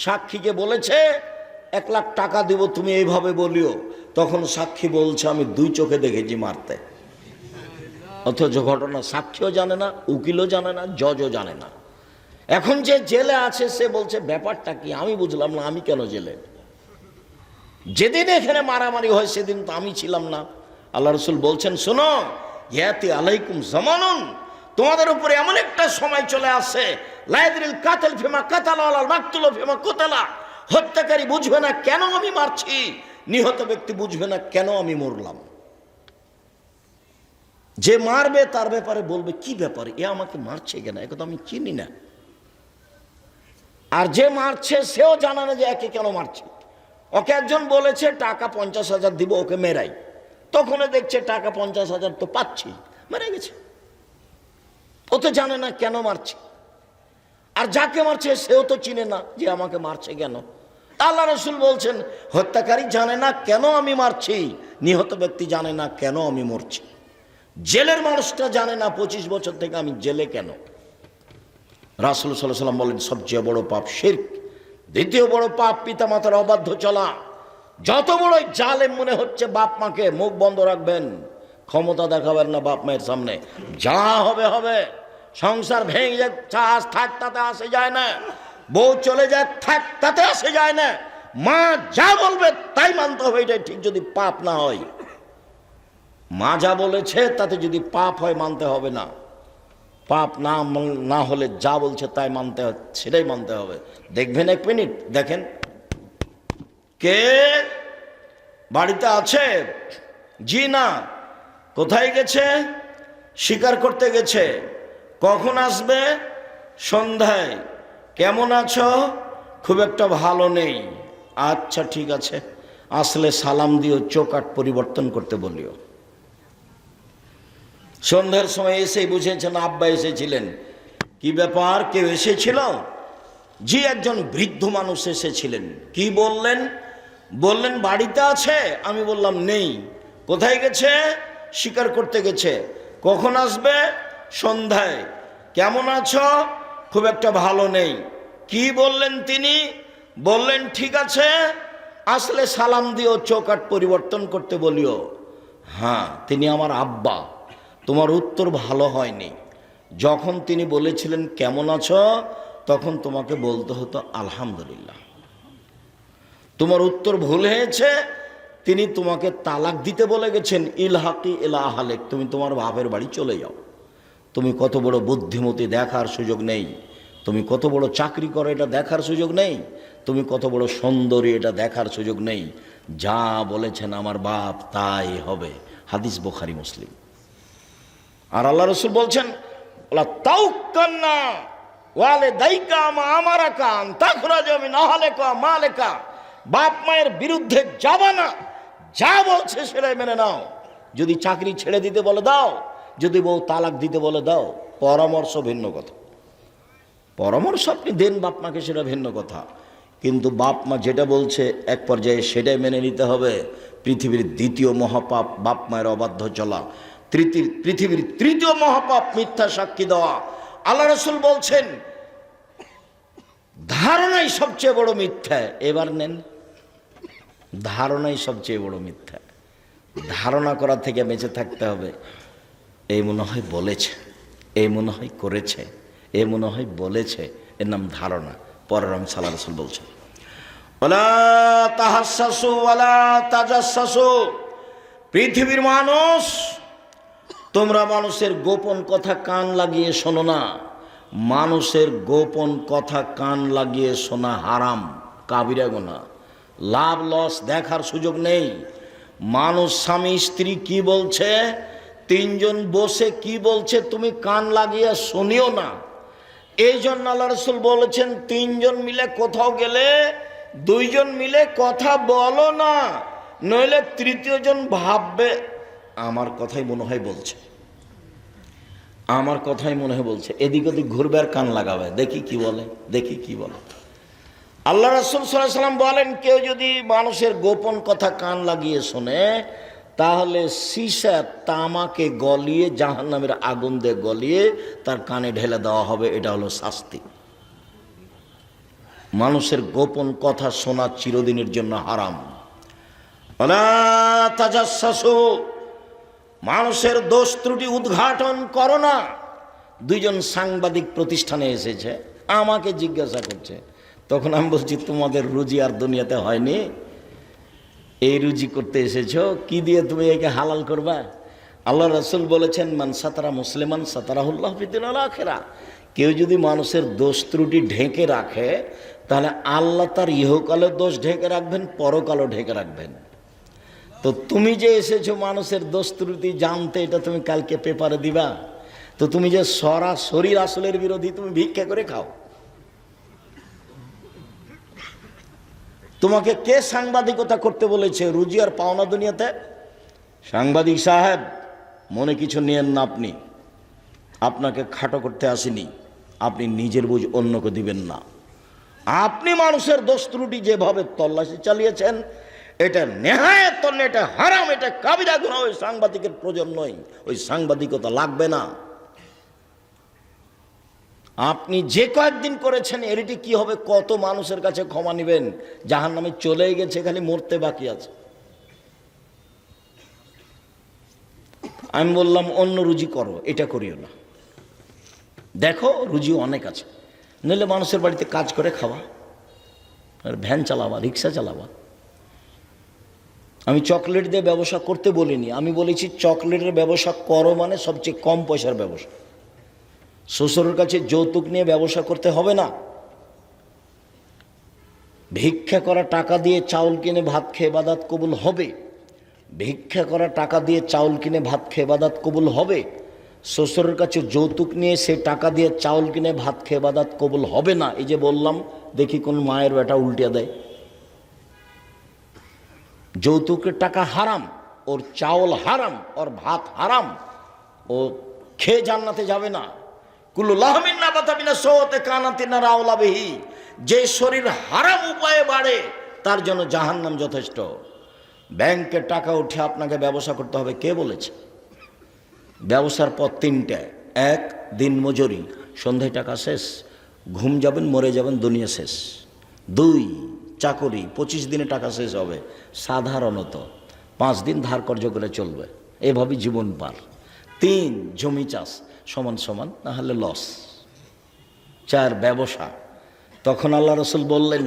সাক্ষীকে বলেছে 1 লাখ টাকা দিব তুমি এইভাবে বলিও, তখন সাক্ষী বলছে আমি 2 চোখে দেখেছি মারতে। অথচ ঘটনা সাক্ষীও জানে না, উকিলও জানে না, জজও জানে না। এখন যে জেলে আছে সে বলছে ব্যাপারটা কি আমি বুঝলাম না, আমি কেন জেলে। যেদিন এখানে মারামারি হয় সেদিন তো আমি ছিলাম না। আল্লাহ রাসূল বলছেন, শোনো, ইয়াতি আলাইকুম জামানুন, তোমাদের উপরে এমন একটা সময় চলে আসে, লা ইয়াদরিল কাতিল ফিমা কাতালা ওয়াল মাকতুল ফিমা কুতিলা, হত্যাকারী বুঝবে না কেন আমি মারছি, নিহত ব্যক্তি বুঝবে না কেন আমি মরলাম। যে মারবে তার ব্যাপারে বলবে কি ব্যাপারে, এ আমাকে মারছে কেন, একে তো আমি চিনি না। আর যে মারছে সেও জানে না যে একে কেন মারছে। ওকে একজন বলেছে টাকা 50,000 দিব ওকে মেরাই, তখন দেখছে টাকা 50,000 তো পাচ্ছি, মেরে গেছে। ও তো জানে না কেন মারছে, আর যাকে মারছে সেও তো চিনে না যে আমাকে মারছে কেন। আল্লাহ রাসূল বলছেন, হত্যাকারী জানে না কেন আমি মারছি, নিহত ব্যক্তি জানে না কেন আমি মরছি। জেলের মানুষটা জানে না 25 বছর থেকে আমি জেলে কেন। রাসূল সাল্লাল্লাহু আলাইহি ওয়াসাল্লাম বলেন, সবচেয়ে বড় পাপ শিরক, দ্বিতীয় বড় পাপ পিতামাতার অবাধ্য চলা। যত বড়ই জালেম মনে হচ্ছে বাপ মাকে, মুখ বন্ধ রাখবেন, ক্ষমতা দেখাবেন না বাপ মায়ের সামনে, যা হবে হবে। সংসার ভেঙে যায়, চাষ থাক তাতে আসে যায় না, বউ চলে যায় থাক তাতে আসে যায় না, মা যা বলবে তাই মানতে হবে, এটাই ঠিক যদি পাপ না হয়। মা যা বলেছে তাতে যদি পাপ হয় মানতে হবে না, পাপ না হলে যা বলছে তাই মানতে হবে, সেটাই মানতে হবে। দেখবেন 1 মিনিট, দেখেন কে বাড়িতে আছে? জি না। কোথায় গেছে? শিকার করতে গেছে। কখন আসবে? সন্ধ্যায়। কেমন আছো? খুব একটা ভালো নেই। আচ্ছা ঠিক আছে, আসলে সালাম দিও, চোখ আট পরিবর্তন করতে বলিও। সন্ধ্যার সময় এসে বুঝেছেন আব্বা এসেছিলেন। কি ব্যাপার, কেউ এসেছিল? জি, একজন বৃদ্ধ মানুষ এসেছিলেন। কি বললেন? বললেন বাড়িতে আছে। আমি বললাম নেই। কোথায় গেছে? শিকার করতে গেছে। কখন আসবে? সন্ধ্যায়। কেমন আছো? খুব একটা ভালো নেই। কি বললেন তিনি? বললেন ঠিক আছে, আসলে সালাম দিও, চোখ আট পরিবর্তন করতে বলিও। হ্যাঁ, তিনি আমার আব্বা। তোমার উত্তর ভালো হয়নি। যখন তিনি বলেছিলেন কেমন আছো, তখন তোমাকে বলতে হতো আলহামদুলিল্লাহ। তোমার উত্তর ভুল হয়েছে। তিনি তোমাকে তালাক দিতে বলে গেছেন, ইলহাকি ইলা আহলিক, তুমি তোমার বাপের বাড়ি চলে যাও। তুমি কত বড় বুদ্ধিমতী দেখার সুযোগ নেই। তুমি কত বড় চাকরি করো এটা দেখার সুযোগ নেই, তুমি কত বড় সুন্দরী এটা দেখার সুযোগ নেই। যা বলেছেন আমার বাপ তাই হবে, হাদিস বুখারী মুসলিম। আর আল্লাহ রাসূল বলছেন ওয়ালা তাওকান্না ওয়ালিদাইকা মা আমারাকা আন তাখরাজা মিন আহলিকা মালিকা, বাপ মায়ের বিরুদ্ধে যাবা না, যা বলছে সেটাই মেনে নাও। যদি চাকরি ছেড়ে দিতে বলে দাও, যদি বউ তালাক দিতে বলে দাও, পরামর্শ ভিন্ন কথা। পরামর্শ আপনি দেন বাপ মাকে, সেটা ভিন্ন কথা, কিন্তু বাপ মা যেটা বলছে এক পর্যায়ে সেটাই মেনে নিতে হবে। পৃথিবীর দ্বিতীয় মহাপাপ বাপ মায়ের অবাধ্য চলা, পৃথিবীর তৃতীয় মহাপাপ মিথ্যা সাক্ষী দেওয়া। আল্লাহ রাসূল বলছেন ধারণাই সবচেয়ে বড় মিথ্যা। এবার নেন, ধারণাই সবচেয়ে বড় মিথ্যা। ধারণা করা থেকে বেঁচে থাকতে হবে। এই মনে হয় বলেছে, এই মনে হয় করেছে, এ মনে হয় বলেছে, এর নাম ধারণা। পরের রং সাল্লাল্লাহু আলাইহি ওয়াসাল্লাম বলছেন ওয়ালা তাহাসসাসু ওয়ালা তাজাসসাসু, পৃথিবীর মানুষ তোমরা মানুষের গোপন কথা কান লাগিয়ে শোনো না। মানুষের গোপন কথা কান লাগিয়ে শোনা হারাম, কাবিরা গুনাহ, লাভ লস দেখার সুযোগ নেই। মানুষ স্বামী স্ত্রী কি বলছে, তিনজন বসে কি বলছে তুমি কান লাগিয়ে শুনিও না। এই জন্য আল্লাহ রাসূল বলেছেন তিনজন মিলে কোথাও গেলে দুইজন মিলে কথা বলো না, নইলে তৃতীয় জন ভাববে আমার কথাই মনে হয় বলছে, আমার কথাই মনে হয় বলছে, এদিক ওদিক ঘুরবে আর কান লাগাবে, দেখি কি বলে, দেখি কি বলে। আল্লাহ রাসূল সাল্লাল্লাহু আলাইহি ওয়াসাল্লাম বলেন কেউ যদি মানুষের গোপন কথা কান লাগিয়ে শোনে, তাহলে সীসা তামাকে গলিয়ে জাহান্নামের আগুন দিয়ে গলিয়ে তার কানে ঢেলে দেওয়া হবে। এটা হলো শাস্তি। মানুষের গোপন কথা শোনা চিরদিনের জন্য হারাম। ওয়ালা তাজাসসাসু, মানুষের দোষ ত্রুটি উদ্ঘাটন করো না। দুইজন সাংবাদিক প্রতিষ্ঠানে এসেছে, আমাকে জিজ্ঞাসা করছে, তখন আমি বলছি তোমাদের রুজি আর দুনিয়াতে হয়নি, এই রুজি করতে এসেছো, কি দিয়ে তুমি একে হালাল করবা? আল্লাহ রাসূল বলেছেন মান সাতারা মুসলিমান সাতারাহুল্লাহ ফিদ দুনিয়া ওয়াল আখিরা, কেউ যদি মানুষের দোষ ত্রুটি ঢেকে রাখে তাহলে আল্লাহ তার ইহকালের দোষ ঢেকে রাখবেন, পরকালও ঢেকে রাখবেন। তো তুমি যে এসেছো মানুষের দোষ ত্রুটি জানতে, এটা তুমি কালকে পেপারে দিবা? তো তুমি যে সরাসরি রাসূলের বিরোধী, তুমি ভিক্ষা করে খাও। তোমাকে কে সাংবাদিকতা করতে বলেছে রুজি আর পাওনা দুনিয়াতে? সাংবাদিক সাহেব মনে কিছু নিয়েন না, আপনি, আপনাকে খাটো করতে আসেনি, আপনি নিজের বুঝ অন্যকে দিবেন না। আপনি মানুষের দোষ ত্রুটি যেভাবে তল্লাশি চালিয়েছেন, এটা নেহায়েত, এটা হারাম, এটা কাবিরা গুনাহ। ওই সাংবাদিকের প্রয়োজন নয়, ওই সাংবাদিকতা লাগবে না। আপনি যে কয়েকদিন করেছেন এরিটি কি হবে, কত মানুষের কাছে ক্ষমা নেবেন? জাহান্নামে চলে গেছে, খালি মরতে বাকি আছে। আমি বললাম অন্য রুজি করো, এটা করিও না। দেখো রুজি অনেক আছে, নইলে মানুষের বাড়িতে কাজ করে খাওয়া, আর ভ্যান চালাবা, রিক্সা চালাবা। আমি চকলেট দিয়ে ব্যবসা করতে বলিনি, আমি বলেছি চকলেটের ব্যবসা করো, মানে সবচেয়ে কম পয়সার ব্যবসা। শ্বশুরের কাছে যৌতুক নিয়ে ব্যবসা করতে হবে না। ভিক্ষা করা টাকা দিয়ে চাউল কিনে ভাত খেয়ে ইবাদত কবুল হবে। ভিক্ষা করা টাকা দিয়ে চাউল কিনে ভাত খেয়ে ইবাদত কবুল হবে। শ্বশুরের কাছে যৌতুক নিয়ে সে টাকা দিয়ে চাউল কিনে ভাত খেয়ে ইবাদত কবুল হবে না। এই যে বললাম, দেখি কোন মায়ের বেটা উল্টিয়ে দেয়। যৌতুকের টাকা হারাম, ওর চাউল হারাম, ওর ভাত হারাম, ও খেয়ে জান্নাতে যাবে না। কুল্লু লাহমিন নাবাতা মিনা সওতে কানাতিন নার আওলা বিহি, যে শরীর হারাম উপায়ে বাড়ে তার জন্য জাহান্নাম যথেষ্ট। ব্যাংকের টাকা উঠে আপনাকে ব্যবসা করতে হবে, কে বলেছে? ব্যবসার পথ তিনটে: এক, দিন মজুরি, সন্ধ্যায় টাকা শেষ, ঘুম যাবেন, মরে যাবেন, দুনিয়া শেষ। দুই, চাকরি, 25 দিনে টাকা শেষ হবে সাধারণত, 5 দিন ধার কর্য করে চলবে, এভাবেই জীবন পার। তিন, জমি চাষ, সমান সমান, না হলে লস। চার, ব্যবসা। তখন আল্লাহ রাসূল বললেন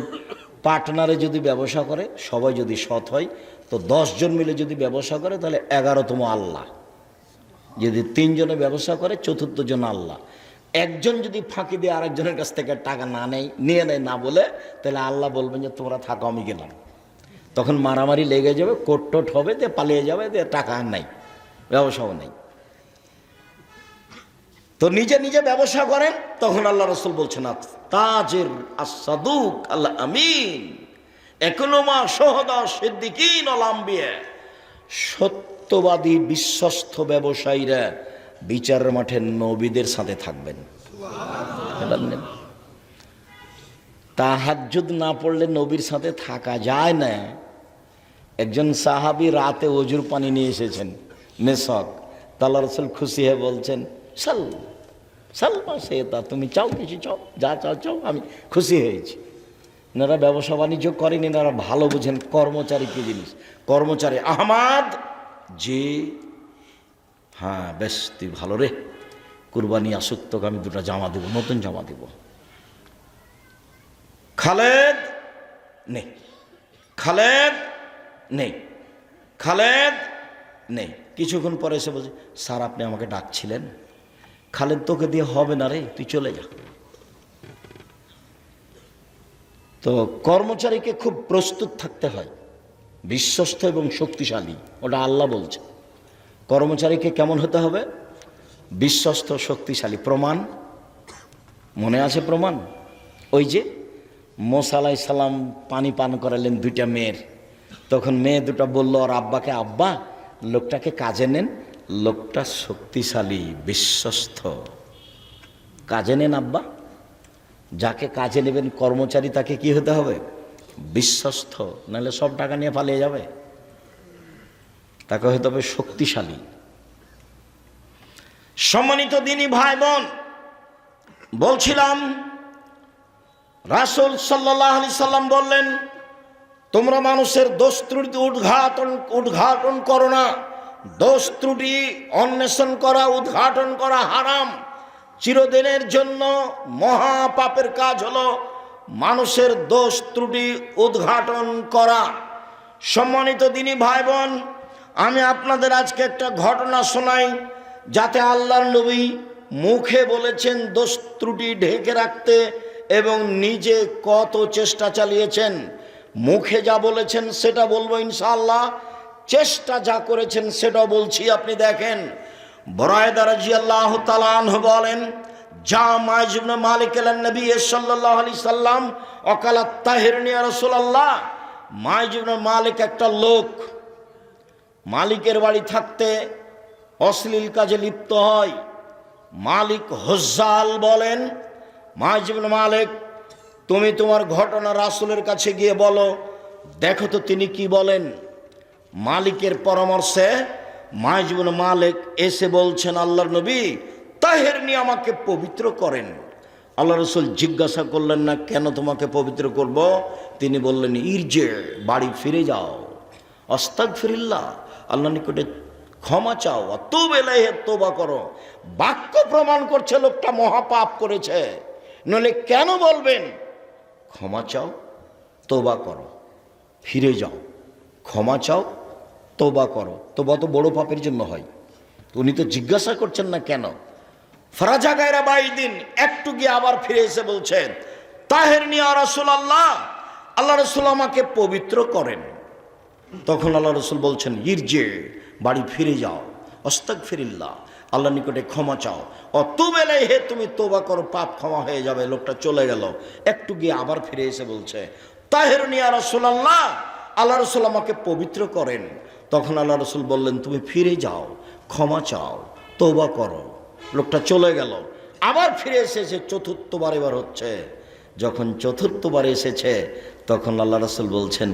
পার্টনারে যদি ব্যবসা করে, সবাই যদি সৎ হয়, তো 10 জন মিলে যদি ব্যবসা করে তাহলে 11তম আল্লাহ। যদি 3 জনে ব্যবসা করে, 4র্থ জন আল্লাহ। একজন যদি ফাঁকি দিয়ে আরেকজনের কাছ থেকে টাকা না নেয়, নিয়ে নেয় না বলে, তাহলে আল্লাহ বলবেন যে তোমরা থাকো, আমি গেলাম। তখন মারামারি লেগে যাবে, কোট টোট হবে, দিয়ে পালিয়ে যাবে, দিয়ে টাকা আর নাই, ব্যবসাও নেই। তো নিজে নিজে ব্যবসা করেন। তখন আল্লাহ রসুল বলছেন তাজির আস-সাদুক আল আমিন ইকনুমা শুহাদা সিদ্দিকিন ওয়াল আম্বিয়া, সত্যবাদী বিশ্বস্ত ব্যবসায়ীরা বিচারের মাঠে নবীদের সাথে থাকবেন। তাহাজ্জুদ না পড়লে নবীর সাথে থাকা যায় না। একজন সাহাবী রাতে ওজুর পানি নিয়ে এসেছেন, মেসক। আল্লাহ রসুল খুশি হয়ে বলছেন সাল সালমা সেতা, তুমি চাও কিছু চাও, যা চাও চাও, আমি খুশি হয়েছি। এনারা ব্যবসা বাণিজ্য করেন, এনারা ভালো বুঝেন কর্মচারী কি জিনিস। কর্মচারী আহমাদ, জি হ্যাঁ বেশ, তুই ভালো রে, কুরবানি আসুক, তোকে আমি দুটো জামা দেবো, নতুন জামা দেব। খালেদ নেই, খালেদ নেই, খালেদ নেই। কিছুক্ষণ পরে এসে বলছে স্যার আপনি আমাকে ডাকছিলেন। খালেদ তোকে দিয়ে হবে না রে, তুই চলে যা। তো কর্মচারীকে খুব প্রস্তুত থাকতে হয়, বিশ্বস্ত এবং শক্তিশালী, ওটা আল্লাহ বলছে। কর্মচারীকে কেমন হতে হবে? বিশ্বস্ত শক্তিশালী। প্রমাণ মনে আছে? প্রমাণ ওই যে মুসা আলাইহিস সালাম পানি পান করালেন দুইটা মেয়ের, তখন মেয়ে দুটো বলল আর আব্বাকে, আব্বা লোকটাকে কাজে নেন, লোকটা শক্তিশালী বিশ্বস্ত, কাজে নেন আব্বা। যাকে কাজে নেবেন কর্মচারী, তাকে কি হতে হবে? বিশ্বস্ত, নাহলে সব টাকা নিয়ে পালিয়ে যাবে। তাকে হতে হবে শক্তিশালী। সম্মানিত দিনী ভাই বোন, বলছিলাম রাসূল সাল্লাল্লাহু আলাইহি সাল্লাম বললেন তোমরা মানুষের দোষ ত্রুটি উদ্ঘাটন করো না। দোষ ত্রুটি অন্বেষণ করা, উদ্ঘাটন করা হারাম। চিরদিনের জন্য মহা পাপের কাজ হলো মানুষের দোষ ত্রুটি উদ্ঘাটন করা। সম্মানিত দিনী ভাই বোন, আমি আপনাদের আজকে একটা ঘটনা শোনাই, যাতে আল্লাহর নবী মুখে বলেছেন দোষ ত্রুটি ঢেকে রাখতে এবং নিজে কত চেষ্টা চালিয়েছেন। মুখে যা বলেছেন সেটা বলবো ইনশাআল্লাহ, চেষ্টা যা করেছেন সেটাও বলছি। আপনি দেখেন, বুরায়দা রাদিয়াল্লাহু তাআলা আনহু বলেন, যা মাইজ ইবনে মালিক এলেন নবী সাল্লাল্লাহু আলাইহি সাল্লাম ওয়াকালা তাহিরনি ইয়া রাসূলুল্লাহ। মাইজ ইবনে মালিক একটা লোক, মালিকের বাড়ি থাকতে অশ্লীল কাজে লিপ্ত হয়। মালিক হুজ্জাল বলেন, মাইজ ইবনে মালিক তুমি তোমার ঘটনা রাসূলের কাছে গিয়ে বলো, দেখো তো তিনি কি বলেন। মালিকের পরামর্শে মাইজ ইবনে মালিক এসে বলছেন, আল্লাহর নবী তাহেরনি, আমাকে পবিত্র করেন। আল্লাহ রাসূল জিজ্ঞাসা করলেন না কেন তোমাকে পবিত্র করব? তিনি বললেন ইরজে, বাড়ি ফিরে যাও, আস্তাগফিরুল্লাহ, আল্লাহর নিকটে ক্ষমা চাও, তুব ইলাইহি, তওবা করো। বাক্য প্রমাণ করছে লোকটা মহাপাপ করেছে, নইলে কেন বলবেন ক্ষমা চাও, তওবা করো, ফিরে যাও, ক্ষমা চাও, তওবা করো। তওবা তো বড় পাপের জন্য হয়। উনি তো জিজ্ঞাসা করছেন না কেন। ফরাজা গায়রা বাইদিন, একটু গিয়ে আবার ফিরে এসে বলছেন তাহেরনি ইয়া রাসূলুল্লাহ, আল্লাহ রাসূল আমাকে পবিত্র করেন। তখন আল্লাহ রাসূল বলছেন ইরজে, বাড়ি ফিরে যাও, আস্তাগফিরুল্লাহ, আল্লাহর নিকটে ক্ষমা চাও, তুব ইলাইহি, তুমি তওবা করো, পাপ ক্ষমা হয়ে যাবে। লোকটা চলে গেল, একটু গিয়ে আবার ফিরে এসে বলছে তাহেরনি ইয়া রাসূলুল্লাহ, আল্লাহ রাসূল আমাকে পবিত্র করেন। তখন আল্লাহ রাসূল বললেন তুমি ফিরে যাও, ক্ষমা চাও, তওবা করো। লোকটা চলে গেল, আবার ফিরে এসেছে, চতুর্থবার এবার হচ্ছে। যখন চতুর্থবার এসেছে তখন আল্লাহ রাসূল বলছেন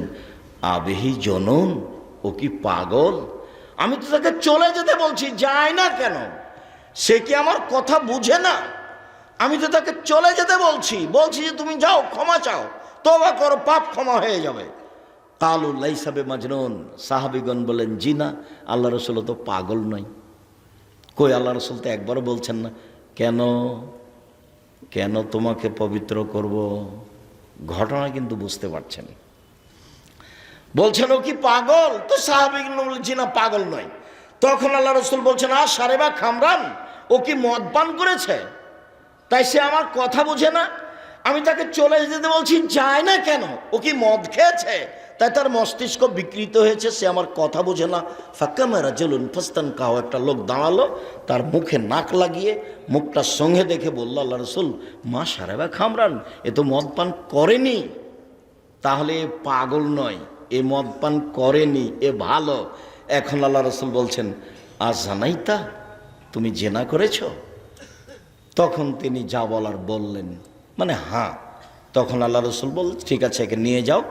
আবেহি জনন, ও কি পাগল? আমি তো তাকে চলে যেতে বলছি, যায় না কেন? সে কি আমার কথা বুঝে না? আমি তো তাকে চলে যেতে বলছি যে তুমি যাও, ক্ষমা চাও, তওবা করো, পাপ ক্ষমা হয়ে যাবে। কালু লাইসা বিমাজনুন, সাহাবীগণ বলেন জি না, আল্লাহ রাসূল তো পাগল নয়। কই, আল্লাহ রাসূল তো একবারও বলছেন না কেন কেন তোমাকে পবিত্র করব। ঘটনা কিন্তু বুঝতে পারছেন। বলছেন ও কি পাগল? তো সাহাবীগণ বলছেন জি না, পাগল নয়। তখন আল্লাহ রাসূল বলছেন সারেবা খামরান, ও কি মদ পান করেছে? তাই সে আমার কথা বোঝে না। আমি তাকে চলে যেতে বলছি, যায় না কেন? ও কি মদ খেয়েছে? তাই তার মস্তিষ্ক বিকৃত হয়েছে, সে আমার কথা বোঝে না। ফাঁকামেরা জলুন ফাস্তান কাহ, একটা লোক দাঁড়ালো, তার মুখে নাক লাগিয়ে মুখটা সঙ্গে দেখে বলল, আল্লাহ রসুল মা সারেবা খামরান, এ তো মদ পান করেনি। তাহলে এ পাগল নয়, এ মদ পান করেনি, এ ভালো। এখন আল্লাহ রসুল বলছেন, আজ জানাইতা, তুমি জেনা করেছ? তখন তিনি যা বলার বললেন, মানে হ্যাঁ। তখন আল্লাহ রসুল বল, ঠিক আছে, একে নিয়ে যাও,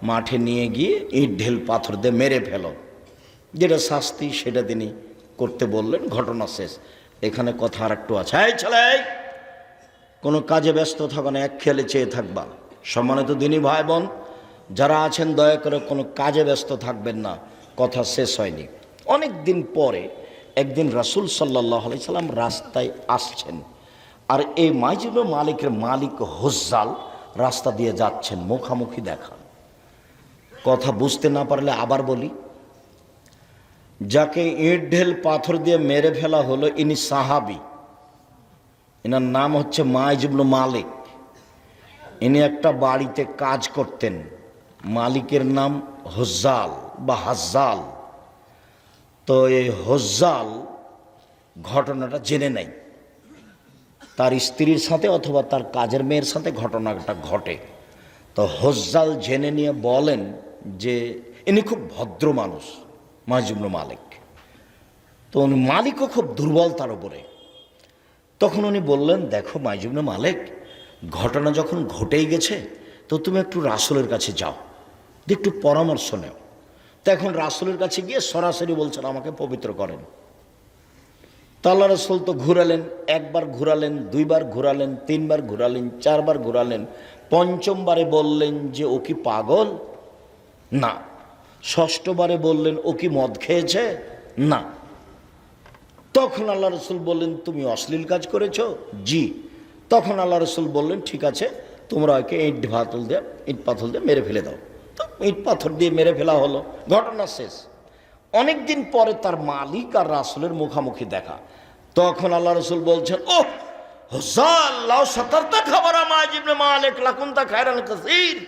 মাঠে নিয়ে গিয়ে ইট ঢেল পাথর দিয়ে মেরে ফেলো। যেটা শাস্তি সেটা তিনি করতে বললেন, ঘটনা শেষ। এখানে কথা আর একটু আছে। এই ছেলে, কোনো কাজে ব্যস্ত থাকো না, এক খেয়ালে চেয়ে থাকবা। সম্মানিত দিনী ভাই বোন যারা আছেন, দয়া করে কোনো কাজে ব্যস্ত থাকবেন না। কথা শেষ হয়নি। অনেক দিন পরে একদিন রাসূল সাল্লাল্লাহু আলাইহি সাল্লাম রাস্তায় আসছেন, আর এই মাইজ ইবনে মালিকের মালিক হুজ্জাল রাস্তা দিয়ে যাচ্ছেন, মুখামুখি দেখা। কথা বুঝতে না পারলে আবার বলি, যাকে ইট ঢেল পাথর দিয়ে মেরে ফেলা হলো, ইনি সাহাবী। এনার নাম হচ্ছে মাইজ ইবনে মালিক। ইনি একটা বাড়িতে কাজ করতেন, মালিকের নাম হুজ্জাল বা হাজ্জাল। তো এই হুজ্জাল ঘটনাটা জেনে নেয়, তার স্ত্রীর সাথে অথবা তার কাজের মেয়ের সাথে ঘটনাটা ঘটে। তো হুজ্জাল জেনে নিয়ে বলেন যে ইনি খুব ভদ্র মানুষ, মাইজ ইবনে মালিক। তো উনি মালিকও খুব দুর্বল তার উপরে। তখন উনি বললেন, দেখো মাইজ ইবনে মালিক, ঘটনা যখন ঘটেই গেছে, তো তুমি একটু রাসূলের কাছে যাও, একটু পরামর্শ নেও। তো এখন রাসূলের কাছে গিয়ে সরাসরি বলছেন, আমাকে পবিত্র করেন। তা আল্লাহ রাসূল তো ঘুরালেন, একবার ঘুরালেন, দুইবার ঘুরালেন, তিনবার ঘুরালেন, চারবার ঘুরালেন। পঞ্চমবারে বললেন যে ও কি পাগল? না। ষষ্ঠবারে বললেন, ও কি মদ খেয়েছে? না। তখন আল্লাহ রাসূল বললেন, তুমি অশ্লীল কাজ করেছো? জি। তখন আল্লাহ রাসূল বললেন, ঠিক আছে, তোমরা ওকে ইট পাথর দিয়ে মেরে ফেলে দাও। তো ইট পাথর দিয়ে মেরে ফেলা হলো, ঘটনা শেষ। অনেক দিন পরে তার মালিক আর রাসূলের মুখামুখি দেখা। তখন আল্লাহ রাসূল বলছেন, ও হুজ্জাল, লাউ সাতারতা খাবারা মাইজ ইবনে মালিক লাকুনতা খায়রান কাসীর।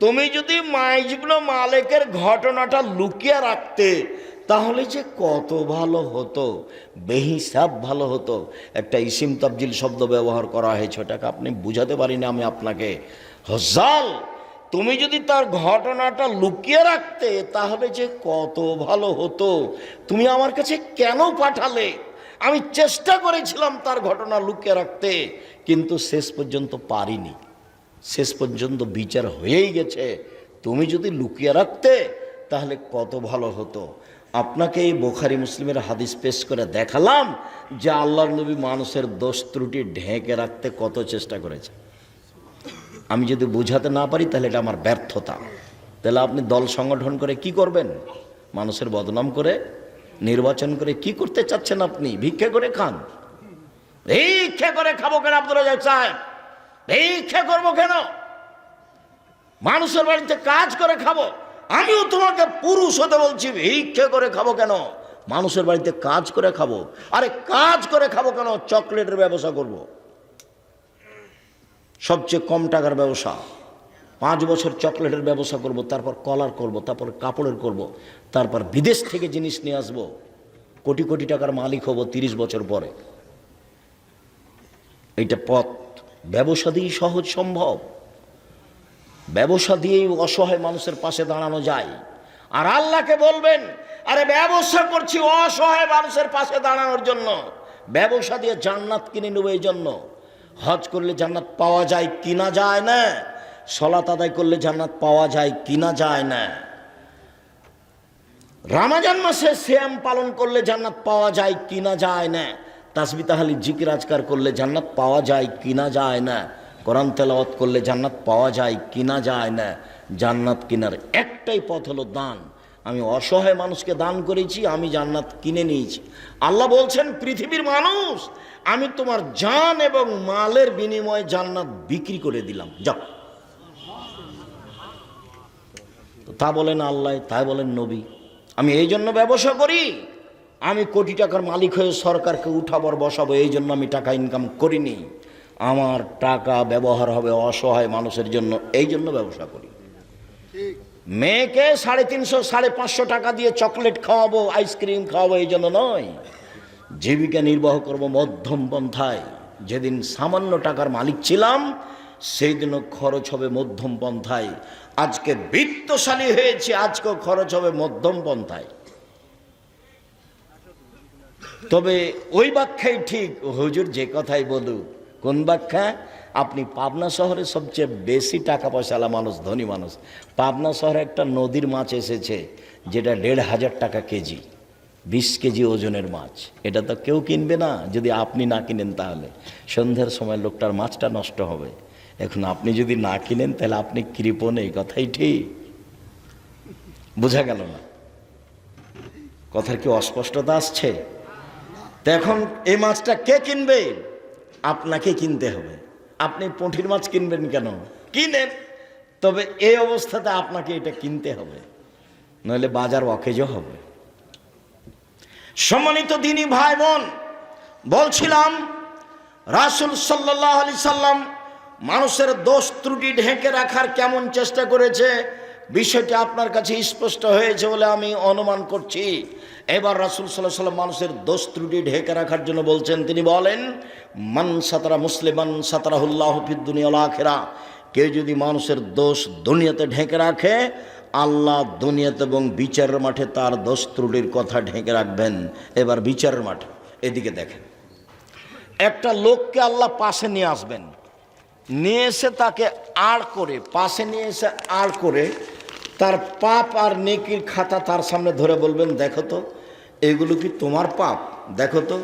তুমি যদি মাইজ ইবনে মালিকের ঘটনাটা লুকিয়ে রাখতে, তাহলে যে কত ভালো হতো, বেহিসাব ভালো হতো। একটা ইসিম তাবজিল শব্দ ব্যবহার করা হয়েছে, ওটাকে আপনি বুঝাতে পারিনি আমি আপনাকে। হুজ্জাল, তুমি যদি তার ঘটনাটা লুকিয়ে রাখতে, তাহলে যে কত ভালো হতো। তুমি আমার কাছে কেন পাঠালে? আমি চেষ্টা করেছিলাম তার ঘটনা লুকিয়ে রাখতে, কিন্তু শেষ পর্যন্ত পারিনি। শেষ পর্যন্ত বিচার হয়েই গেছে। তুমি যদি লুকিয়ে রাখতে, তাহলে কত ভালো হতো। আপনাকে এই বুখারী মুসলিমের হাদিস পেশ করে দেখালাম যে আল্লাহর নবী মানুষের দোষ ত্রুটি ঢেকে রাখতে কত চেষ্টা করেছে। আমি যদি বুঝাতে না পারি, তাহলে এটা আমার ব্যর্থতা। তাহলে আপনি দল সংগঠন করে কি করবেন? মানুষের বদনাম করে, নির্বাচন করে কি করতে চাচ্ছেন আপনি? ভিক্ষা করে খান। ভিক্ষা করে খাবো কেন আব্দুল রাজ্জাক সাহেব? ভিক্ষা করবো কেন? মানুষের বাড়িতে কাজ করে খাবো। আমিও তোমাকে পুরুষ হতে বলছি, ভিক্ষা করে খাবো কেন? মানুষের বাড়িতে কাজ করে খাবো। আরে কাজ করে খাবো কেন? চকলেটের ব্যবসা করব, সবচেয়ে কম টাকার ব্যবসা। 5 বছর চকলেটের ব্যবসা করব, তারপর কলার করব, তারপর কাপড়ের করব, তারপর বিদেশ থেকে জিনিস নিয়ে আসবো, কোটি কোটি টাকার মালিক হব 30 বছর পরে। এইটা পথ। ব্যবসা দিয়েই সহজ সম্ভব। ব্যবসা দিয়েই অসহায় মানুষের পাশে দাঁড়ানো যায়। আর আল্লাহকে বলবেন, আরে ব্যবসা করছি অসহায় মানুষের পাশে দাঁড়ানোর জন্য, ব্যবসা দিয়ে জান্নাত কিনে নেব। এই জন্য হজ করলে জান্নাত পাওয়া যায় কিনা যায় না, সালাত আদায় করলে জান্নাত পাওয়া যায় কিনা যায় না, রমজান মাসে সিয়াম পালন করলে জান্নাত পাওয়া যায় কিনা যায় না, তাসবিহ তাহলিল জিকির আজকার করলে জান্নাত পাওয়া যায় কিনা যায় না, কোরআন তেলাওয়াত করলে জান্নাত পাওয়া যায় কিনা যায় না। জান্নাত কেনার একটাই পথ হলো দান। আমি অসহায় মানুষকে দান করেছি, আমি জান্নাত কিনে নিয়েছি। আল্লাহ বলছেন, পৃথিবীর মানুষ, আমি তোমার জান এবং মালের বিনিময়ে জান্নাত বিক্রি করে দিলাম, যাও। তা বলেন আল্লাহ, তাই বলেন নবী। আমি এই জন্য ব্যবসা করি, আমি কোটি টাকার মালিক হয়ে সরকারকে উঠাবার বসাবো, এই জন্য আমি টাকা ইনকাম করিনি। আমার টাকা ব্যবহার হবে অসহায় মানুষের জন্য, এই জন্য ব্যবসা করি। মেয়েকে 350 550 টাকা দিয়ে চকলেট খাওয়াবো, আইসক্রিম খাওয়াবো এই জন্য নয়। জীবিকা নির্বাহ করব মধ্যম পন্থায়। যেদিন সামান্য টাকার মালিক ছিলাম সেই দিনও খরচ হবে মধ্যম পন্থায়। আজকে বিত্তশালী হয়েছে, আজকেও খরচ হবে মধ্যম পন্থায়। তবে ওই ব্যাখ্যাই ঠিক, হুজুর যে কথাই বলুক। কোন ব্যাখ্যা? আপনি পাবনা শহরে সবচেয়ে বেশি টাকা পয়সাওয়ালা মানুষ, ধনী মানুষ। পাবনা শহরে একটা নদীর মাছ এসেছে যেটা 1,500 টাকা কেজি, 20 কেজি ওজনের মাছ। এটা তো কেউ কিনবে না যদি আপনি না কিনেন, তাহলে সন্ধ্যার সময় লোকটার মাছটা নষ্ট হবে। এখন আপনি যদি না কিনেন তাহলে আপনি কৃপণ, এই কথাই ঠিক। বোঝা গেল না? কথার কি অস্পষ্টতা আসছে? তো এখন এই মাছটা কে কিনবে? আপনাকে কিনতে হবে। আপনি পুঁটির মাছ কিনবেন কেন? কিনেন, তবে এই অবস্থাতে আপনাকে এটা কিনতে হবে, নইলে বাজার অকেজো হবে। সম্মানিত দিনী ভাই বোন, বলছিলাম রাসূল সাল্লাল্লাহু আলাইহি সাল্লাম মানুষের দোষ ত্রুটি ঢেকে রাখার কেমন চেষ্টা করেছে, বিষয়টি আপনার কাছে স্পষ্ট হয়েছে বলে আমি অনুমান করছি। এবার রাসূল সাল্লাল্লাহু আলাইহি সাল্লাম মানুষের দোষ ত্রুটি ঢেকে রাখার জন্য বলছেন। তিনি বলেন, মান সাতারা মুসলিমান সাতারাহুল্লাহু ফিদ দুনিয়া ওয়াল আখিরা। কেউ যদি মানুষের দোষ দুনিয়াতে ঢেকে রাখে, আল্লাহ দুনিয়াতে এবং বিচারের মাঠে তার দোষ ত্রুটির কথা ঢেকে রাখবেন। এবার বিচারের মাঠে এদিকে দেখেন, একটা লোককে আল্লাহ পাশে নিয়ে আসবেন, নিয়ে এসে তাকে আড় করে, পাশে নিয়ে এসে আড় করে তার পাপ আর নেকির খাতা তার সামনে ধরে বলবেন, দেখো তো এগুলো কি তোমার পাপ, দেখো তো।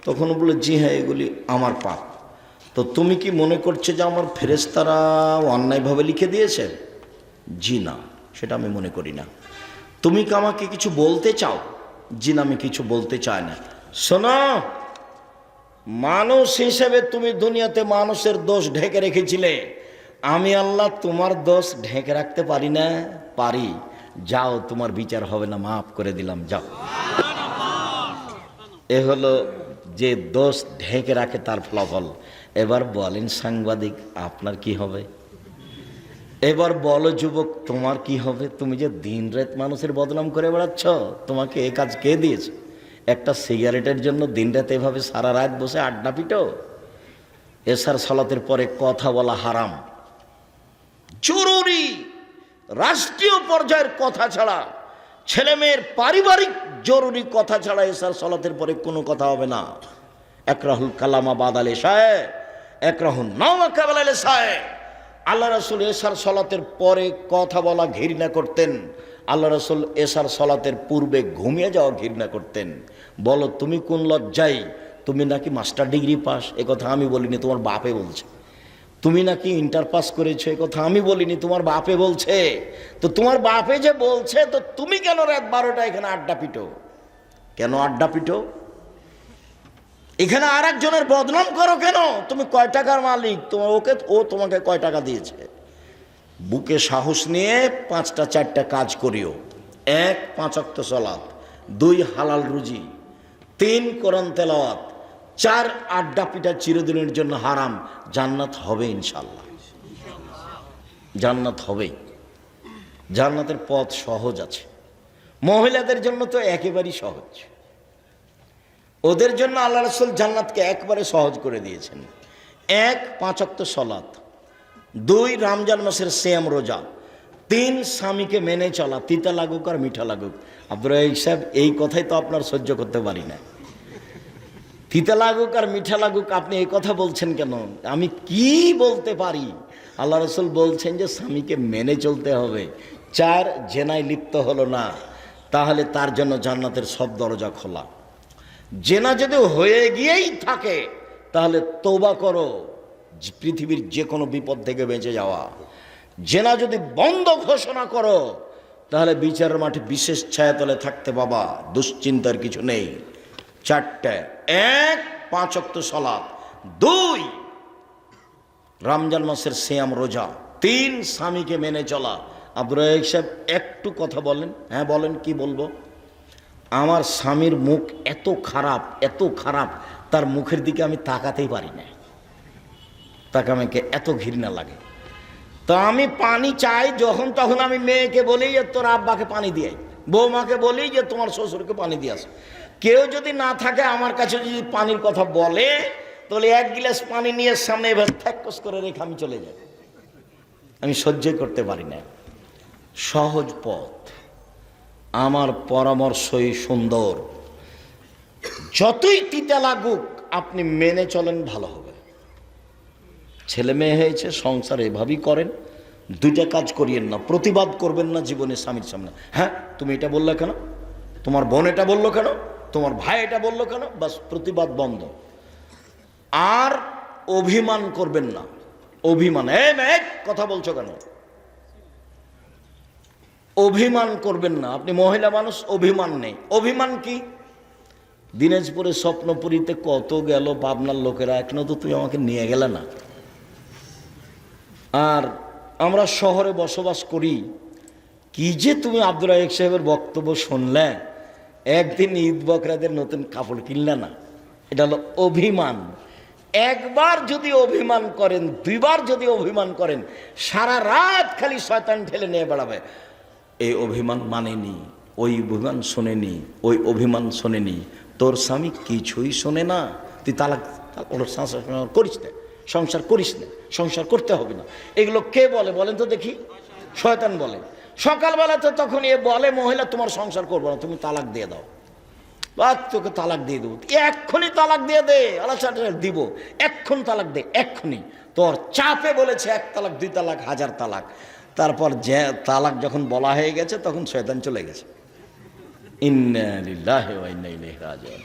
তখন বলে, জি হ্যাঁ এগুলি আমার পাপ। তো তুমি কি মনে করছো যে আমার ফেরেশতারা অন্যায়ভাবে লিখে দিয়েছে? জি না, সেটা আমি মনে করি না। তুমি কি আমাকে কিছু বলতে চাও? জি না, আমি কিছু বলতে চাই না। শোনো, মানুষ হিসেবে তুমি দুনিয়াতে মানুষের দোষ ঢেকে রেখেছিলে, আমি আল্লাহ তোমার দোষ ঢেকে রাখতে পারি না? পারি। যাও, তোমার বিচার হবে না, মাফ করে দিলাম, যাও। এ হলো যে দোষ ঢেকে রাখে তার ফলাফল। এবার বলেন সাংবাদিক, আপনার কি হবে? এবার বলো যুবক, তোমার কি হবে? তুমি যে দিন রাত মানুষের বদনাম করে বেড়াচ্ছ, তোমাকে এ কাজ কে দিয়েছে? একটা সিগারেটের জন্য দিন রাত এভাবে সারা রাত বসে আড্ডা পিটো? এশার সালাতের পরে কথা বলা হারাম, জরুরি। রাষ্ট্রীয় পর্যায়ের কথা ছাড়া, ছেলে মেয়ের পারিবারিক জরুরি কথা ছাড়া এশার সালাতের পরে কোনো কথা হবে না। একরাহুল কালামা বাদাল এশায়ে, একরাহুন নাওমা কাবাল এশায়ে। আল্লাহ রাসূল এশার সালাতের পরে কথা বলা ঘৃণা করতেন। আল্লাহ রাসূল এশার সালাতের পূর্বে ঘুমিয়ে যাওয়া ঘৃণা করতেন। বলো তুমি কোন লজ্জায়? তুমি নাকি মাস্টার ডিগ্রি পাস, এ কথা আমি বলিনি, তোমার বাপে বলছে। তুমি নাকি ইন্টার পাস করেছো, এ কথা আমি বলিনি, তোমার বাপে বলছে। তো তোমার বাপে যে বলছে, তো তুমি কেন রাত 12টা এখানে আড্ডা পিটো? কেন আড্ডা পিটো? এখানে আর একজনের বদনাম করো কেন? তুমি কয় টাকার মালিক? তোমার ও তোমাকে কয় টাকা দিয়েছে? বুকে সাহস নিয়ে 5টা 4টা কাজ করিও। 1 5 ওয়াক্ত সালাত, 2 হালাল রুজি, 3 কোরআন তেলাওয়াত, 4 আড্ডা পিটা চিরদিনের জন্য হারাম। জান্নাত হবে ইনশাল্লাহ, জান্নাত হবে। জান্নাতের পথ সহজ আছে। মহিলাদের জন্য তো একেবারেই সহজ। ওদের জন্য আল্লাহ রাসূল জান্নাতকে একবারে সহজ করে দিয়েছেন। 1 5 ওয়াক্ত সালাত, 2 রমজান মাসের সিয়াম রোজা, 3 স্বামীকে মেনে চলা, তিতা লাগুক আর মিঠা লাগুক। আব্দুর রাজ্জাক সাহেব, এই কথাই তো আপনার সহ্য করতে পারি না। তিতা লাগুক আর মিঠা লাগুক, আপনি এই কথা বলছেন কেন? আমি কি বলতে পারি? আল্লাহ রাসূল বলছেন যে স্বামীকে মেনে চলতে হবে। 4 জেনায় লিপ্ত হলো না, তাহলে তার জন্য জান্নাতের সব দরজা খোলা। জেনা যদি হয়ে গিয়েই থাকে তাহলে তওবা করো, পৃথিবীর যে কোনো বিপদ থেকে বেঁচে যাওয়া। জেনা যদি বন্ধ ঘোষণা করো তাহলে বিচারের মাঠে বিশেষ ছায়াতলে থাকতে বাবা, দুশ্চিন্তার কিছু নেই। 4টে, 1 5 ওয়াক্ত সালাত, 2 রমজান মাসের সিয়াম রোজা, 3 স্বামীকে মেনে চলা। আব্দুর রাজ্জাক সাহেব একটু কথা বলেন। হ্যাঁ বলেন, কি বলবো? আমার স্বামীর মুখ এত খারাপ, এত খারাপ, তার মুখের দিকে আমি তাকাতেই পারি না। তাকে আমাকে এত ঘৃণা লাগে। তো আমি পানি চাই যখন তখন আমি মেয়েকে বলি যে তোর আব্বাকে পানি দিয়ে, বৌমাকে বলি যে তোমার শ্বশুরকে পানি দিয়ে আসো। কেউ যদি না থাকে আমার কাছে যদি পানির কথা বলে, তাহলে 1 গ্লাস পানি নিয়ে সামনে এবার থ্যাকস করে রেখে আমি চলে যাই। আমি সহ্য করতে পারি না। সহজ পথ, আমার পরামর্শই সুন্দর। যতই তিতা লাগুক আপনি মেনে চলেন, ভালো হবে। ছেলে মেয়ে হয়েছে, সংসার এভাবেই করেন। 2টা কাজ করিয়েন না, প্রতিবাদ করবেন না জীবনে স্বামীর সামনে। হ্যাঁ তুমি এটা বললে কেন, তোমার বোন এটা বললো কেন, তোমার ভাই এটা বললো কেন, বাস প্রতিবাদ বন্ধ। আর অভিমান করবেন না। অভিমান, এই মেয়ে কথা বলছো কেন, অভিমান করবেন না। আপনি মহিলা মানুষ, অভিমান নেই। অভিমান কি? দিনাজপুরে স্বপ্নপুরীতে কত গেল পাবনার লোকেরা, এখনো তো তুই আমাকে নিয়ে গেলে না। আর আমরা শহরে বসবাস করি, কি যে তুমি আব্দুর রাজ্জাক সাহেবের বক্তব্য শুনলে, একদিন ঈদ বকরাদের নতুন কাপড় কিনলে না, এটা হলো অভিমান। একবার যদি অভিমান করেন, 2বার যদি অভিমান করেন, সারা রাত খালি শয়তান ঠেলে নিয়ে বেড়াবে। এই অভিমান মানেনি, ওই অভিমান শোনেনি, ওই অভিমান শোনেনি। তোর স্বামী কিছুই শোনে না, তুই তালাক করিস না, সংসার করিস না, সংসার করতে হবে না। এগুলো কে বলে বলেন তো দেখি? শয়তান বলে। সকালবেলা তো তখন এ বলে মহিলা তোমার সংসার করবো না, তুমি তালাক দিয়ে দাও, বা তোকে তালাক দিয়ে দেবো, এক্ষুনি তালাক দিয়ে দে, আল্লাহ দিব, এক্ষুনি তালাক দে, এক্ষুনি। তোর চাপে বলেছে 1 তালাক 2 তালাক 1000 তালাক। তারপর যে তালাক যখন বলা হয়ে গেছে তখন শয়তান চলে গেছে। ইন্না লিল্লাহি ওয়া ইন্না ইলাইহি রাজিউন।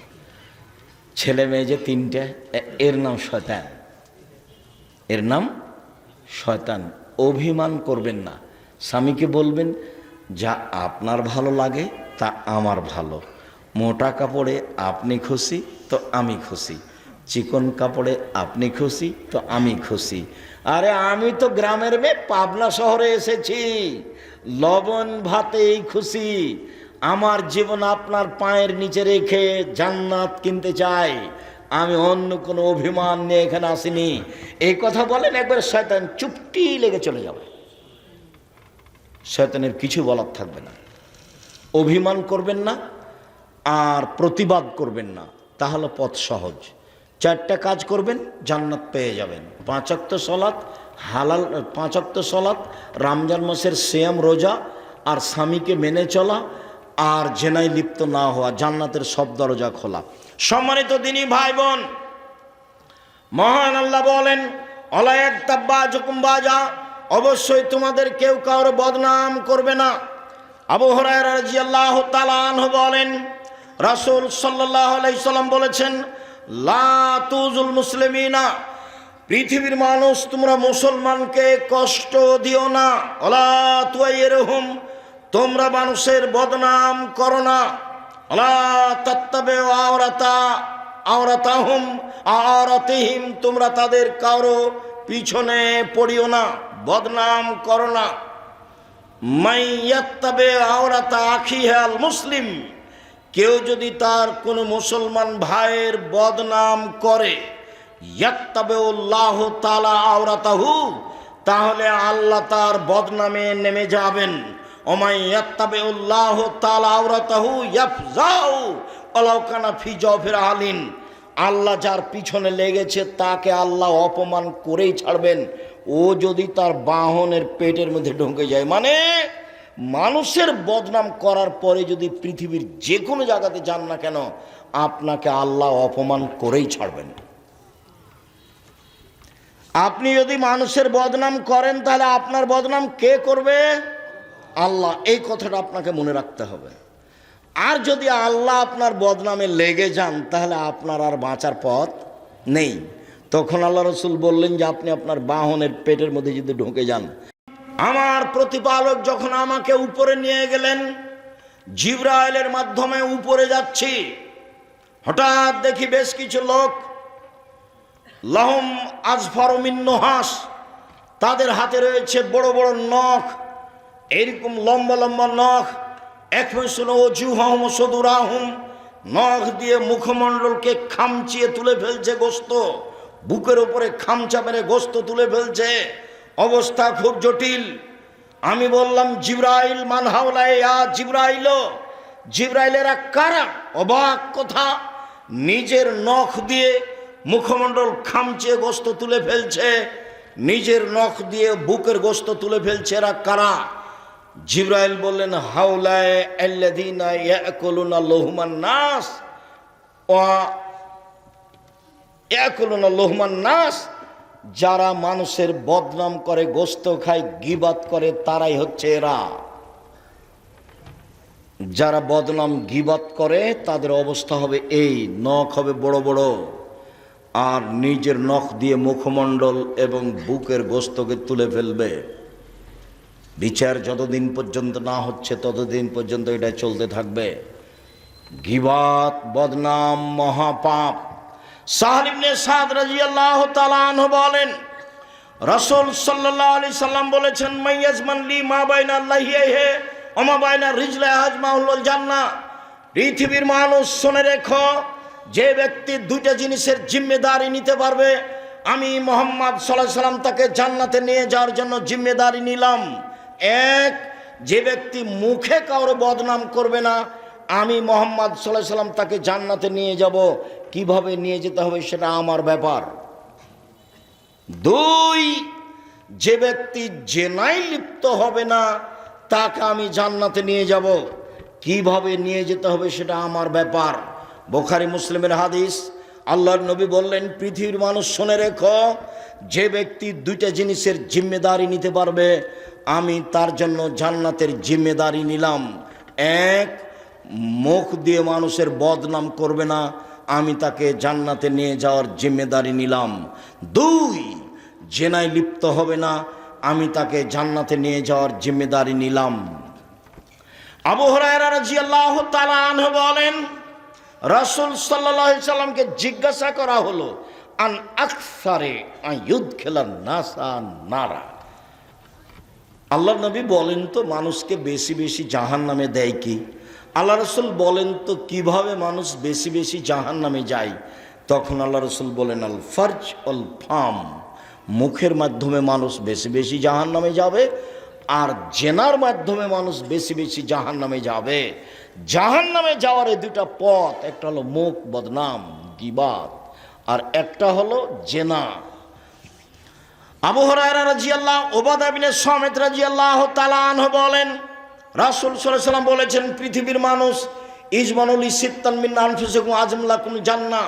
ছেলে মেয়ে যে 3টে, এর নাম শয়তান, এর নাম শয়তান। অভিমান করবেন না। স্বামীকে বলবেন যা আপনার ভালো লাগে তা আমার ভালো। মোটা কাপড়ে আপনি খুশি তো আমি খুশি, চিকন কাপড়ে আপনি খুশি তো আমি খুশি। আরে আমি তো গ্রামের মেয়ে, পাবনা শহরে এসেছি, লবণ ভাতেই খুশি। আমার জীবন আপনার পায়ের নিচে রেখে জান্নাত কিনতে চাই, আমি অন্য কোনো অভিমান নিয়ে এখানে আসিনি। এই কথা বলেন, একবার শয়তান চুপটি লেগে চলে যাবে, শয়তানের কিছু বলার থাকবে না। অভিমান করবেন না আর প্রতিবাদ করবেন না, তাহলে পথ সহজ। 4টা কাজ করবেন, জান্নাত পেয়ে যাবেন। 5 ওয়াক্ত সলাত, হালাল 5 ওয়াক্ত সলাত, রমজান মাসের সিয়াম রোজা, আর স্বামীকে মেনে চলা, আর জেনায় লিপ্ত না হওয়া, জান্নাতের সব দরজা খোলা। সম্মানিত দিনী ভাই বোন, মহান আল্লাহ বলেন অলা ইয়াগতাব্বাজুকুম বাজা, অবশ্যই তোমাদের কেউ কারো বদনাম করবে না। আবু হুরায়রা রাদিয়াল্লাহু তাআলা আনহু বলেন রাসূল সাল্লাল্লাহু আলাইহি সাল্লাম বলেছেন লা তুজুল মুসলিমিনা, পৃথিবীর মানুষ তোমরা মুসলমানকে কষ্ট দিও না। ওয়ালা তুয়াইরহুম, তোমরা মানুষের বদনাম করো না। ওয়ালা তাত্তাবিউ আওরাতাহুম আওরাতিহিম, তোমরা তাদের কারো পিছনে পড়িও না, বদনাম করো না। মাইয়াত্তাবে আওরাতা আখিহাল মুসলিম, কেউ যদি তার কোনো মুসলমান ভাইয়ের বদনাম করে, ইয়াত্তাবিউল্লাহু তাআলা আওরাতাহু, তাহলে আল্লাহ তার বদনামে নেমে যাবেন। ওমাইয়াত্তাবিউল্লাহু তাআলা আওরাতাহু ইয়াফজাউ ওয়ালাউ কানা ফি জাওফির আলিন, আল্লাহ যার পিছনে লেগেছে তাকে আল্লাহ অপমান করেই ছাড়বেন, ও যদি তার বাহনের পেটের মধ্যে ঢুকে যায়। মানে মানুষের বদনাম করার পরে যদি পৃথিবীর যে কোনো জায়গাতে যান না কেন, আপনাকে আল্লাহ অপমান করেই ছাড়বেন। আপনি যদি মানুষের বদনাম করেন তাহলে আপনার বদনাম কে করবে? আল্লাহ। এই কথাটা আপনাকে মনে রাখতে হবে। আর যদি আল্লাহ আপনার বদনামে লেগে যান তাহলে আপনার আর বাঁচার পথ নেই। তখন আল্লাহ রসুল বললেন যে আপনি আপনার বাহনের পেটের মধ্যে যদি ঢুকে যান। আমার প্রতিপালক যখন আমাকে উপরে নিয়ে গেলেন, জিবরাইলের মাধ্যমে উপরে যাচ্ছি, হঠাৎ দেখি বেশ কিছু লোক, লাহুম আজফারু মিন নুহাস, তাদের হাতে রয়েছে বড় বড় নখ, এরকম লম্বা লম্বা নখ। নখ দিয়ে মুখমণ্ডলকে খামচিয়ে তুলে ফেলছে গোস্ত, বুকের উপরে খামচা মেরে গোস্ত তুলে ফেলছে, অবস্থা খুব জটিল। আমি বললাম, জিবরাইল মান হাওলা ইয়া জিবরাইল, জিবরাইলেরা কারা? অবাক কথা, নিজের নখ দিয়ে মুখমণ্ডল খামচে গোস্ত তুলে ফেলছে, নিজের নখ দিয়ে বুকের গোস্ত তুলে ফেলছে, এরা কারা? জিবরাইল বললেন, হাওলায়ে আল্লাযীনা ইয়াকুলুনা লুহমান নাস ওয়া ইয়াকুলুনা লুহমান নাস, যারা মানুষের বদনাম করে, গোস্ত খায়, গীবাত করে, তারাই হচ্ছে এরা। যারা বদনাম গীবাত করে তাদের অবস্থা হবে এই, নখ হবে বড় বড়, আর নিজের নখ দিয়ে মুখমণ্ডল এবং বুকের গোস্তকে তুলে ফেলবে। বিচার যতদিন পর্যন্ত না হচ্ছে ততদিন পর্যন্ত এটা চলতে থাকবে। গীবাত, বদনাম মহাপাপ। সাহল ইবনে সাদ রাদিয়াল্লাহু তাআলা আনহু বলেন, রাসূল সাল্লাল্লাহু আলাইহি সাল্লাম বলেছেন, মাইয়াজমান লি মা বাইনা লাহিয়াহি ওয়া মা বাইনা রিজলাহি আজমাউল জান্নাহ। পৃথিবীর মানুষ শুনে রেখো, যে ব্যক্তি দুইটা জিনিসের জিম্মেদারি নিতে পারবে, আমি মুহাম্মদ সাল্লাল্লাহু আলাইহি সাল্লাম তাকে জান্নাতে নিয়ে যাওয়ার জন্য জিম্মেদারি নিলাম। এক, যে ব্যক্তি মুখে কাউরে বদনাম করবে না, আমি মুহাম্মদ সাল্লাল্লাহু আলাইহি সাল্লাম তাকে জান্নাতে নিয়ে যাব। কিভাবে নিয়ে যেতে হবে সেটা আমার ব্যাপার। দুই, যে ব্যক্তি জেনায় লিপ্ত হবে না, তাকে আমি জান্নাতে নিয়ে যাব। কিভাবে নিয়ে যেতে হবে সেটা আমার ব্যাপার। বুখারী মুসলিমের হাদিস। আল্লাহর নবী বললেন, পৃথিবীর মানুষ শুনে রেখো, যে ব্যক্তি দুইটা জিনিসের জিম্মেদারি নিতে পারবে, আমি তার জন্য জান্নাতের জিম্মেদারি নিলাম। এক, মুখ দিয়ে মানুষের বদনাম করবে না, আমি তাকে জান্নাতে নিয়ে যাওয়ার জিম্মেদারি নিলাম। দুই, জেনায় লিপ্ত হবে না, আমি তাকে জান্নাতে নিয়ে যাওয়ার জিম্মেদারি নিলাম। আবু হুরায়রা রাদিয়াল্লাহু তাআলা আনহু বলেন, রাসূল সাল্লাল্লাহু আলাইহি সাল্লামকে জিজ্ঞাসা করা হলো, আন আকসারে আইয়ুদখিলান নাসা নারা। আল্লাহ নবী বলেন তো, মানুষকে বেশি বেশি জাহান্নামে দেয় কি? আল্লাহ রসুল বলেন তো, কিভাবে মানুষ বেশি বেশি জাহান্নামে যায়? তখন আল্লাহ রসুল বলেন, আল ফারজ অল ফাম, মুখের মাধ্যমে মানুষ বেশি বেশি জাহান্নামে যাবে, আর জেনার মাধ্যমে মানুষ বেশি বেশি জাহান্নামে যাবে। জাহান্নামে যাওয়ার এই দুটা পথ, একটা হলো মুখ বদনাম গীবাত, আর একটা হলো জেনা। আবু হুরায়রা রাদিয়াল্লাহু, উবাদা ইবনে সামিত রাদিয়াল্লাহু তাআলা আনহু বলেন, রাসূল সাল্লাল্লাহু আলাইহি ওয়াসাল্লাম বলেছেন, পৃথিবীর মানুষ ইজমানুল সিত্তান মিন আনফুসিকুম আজমলাকুম জান্নাহ,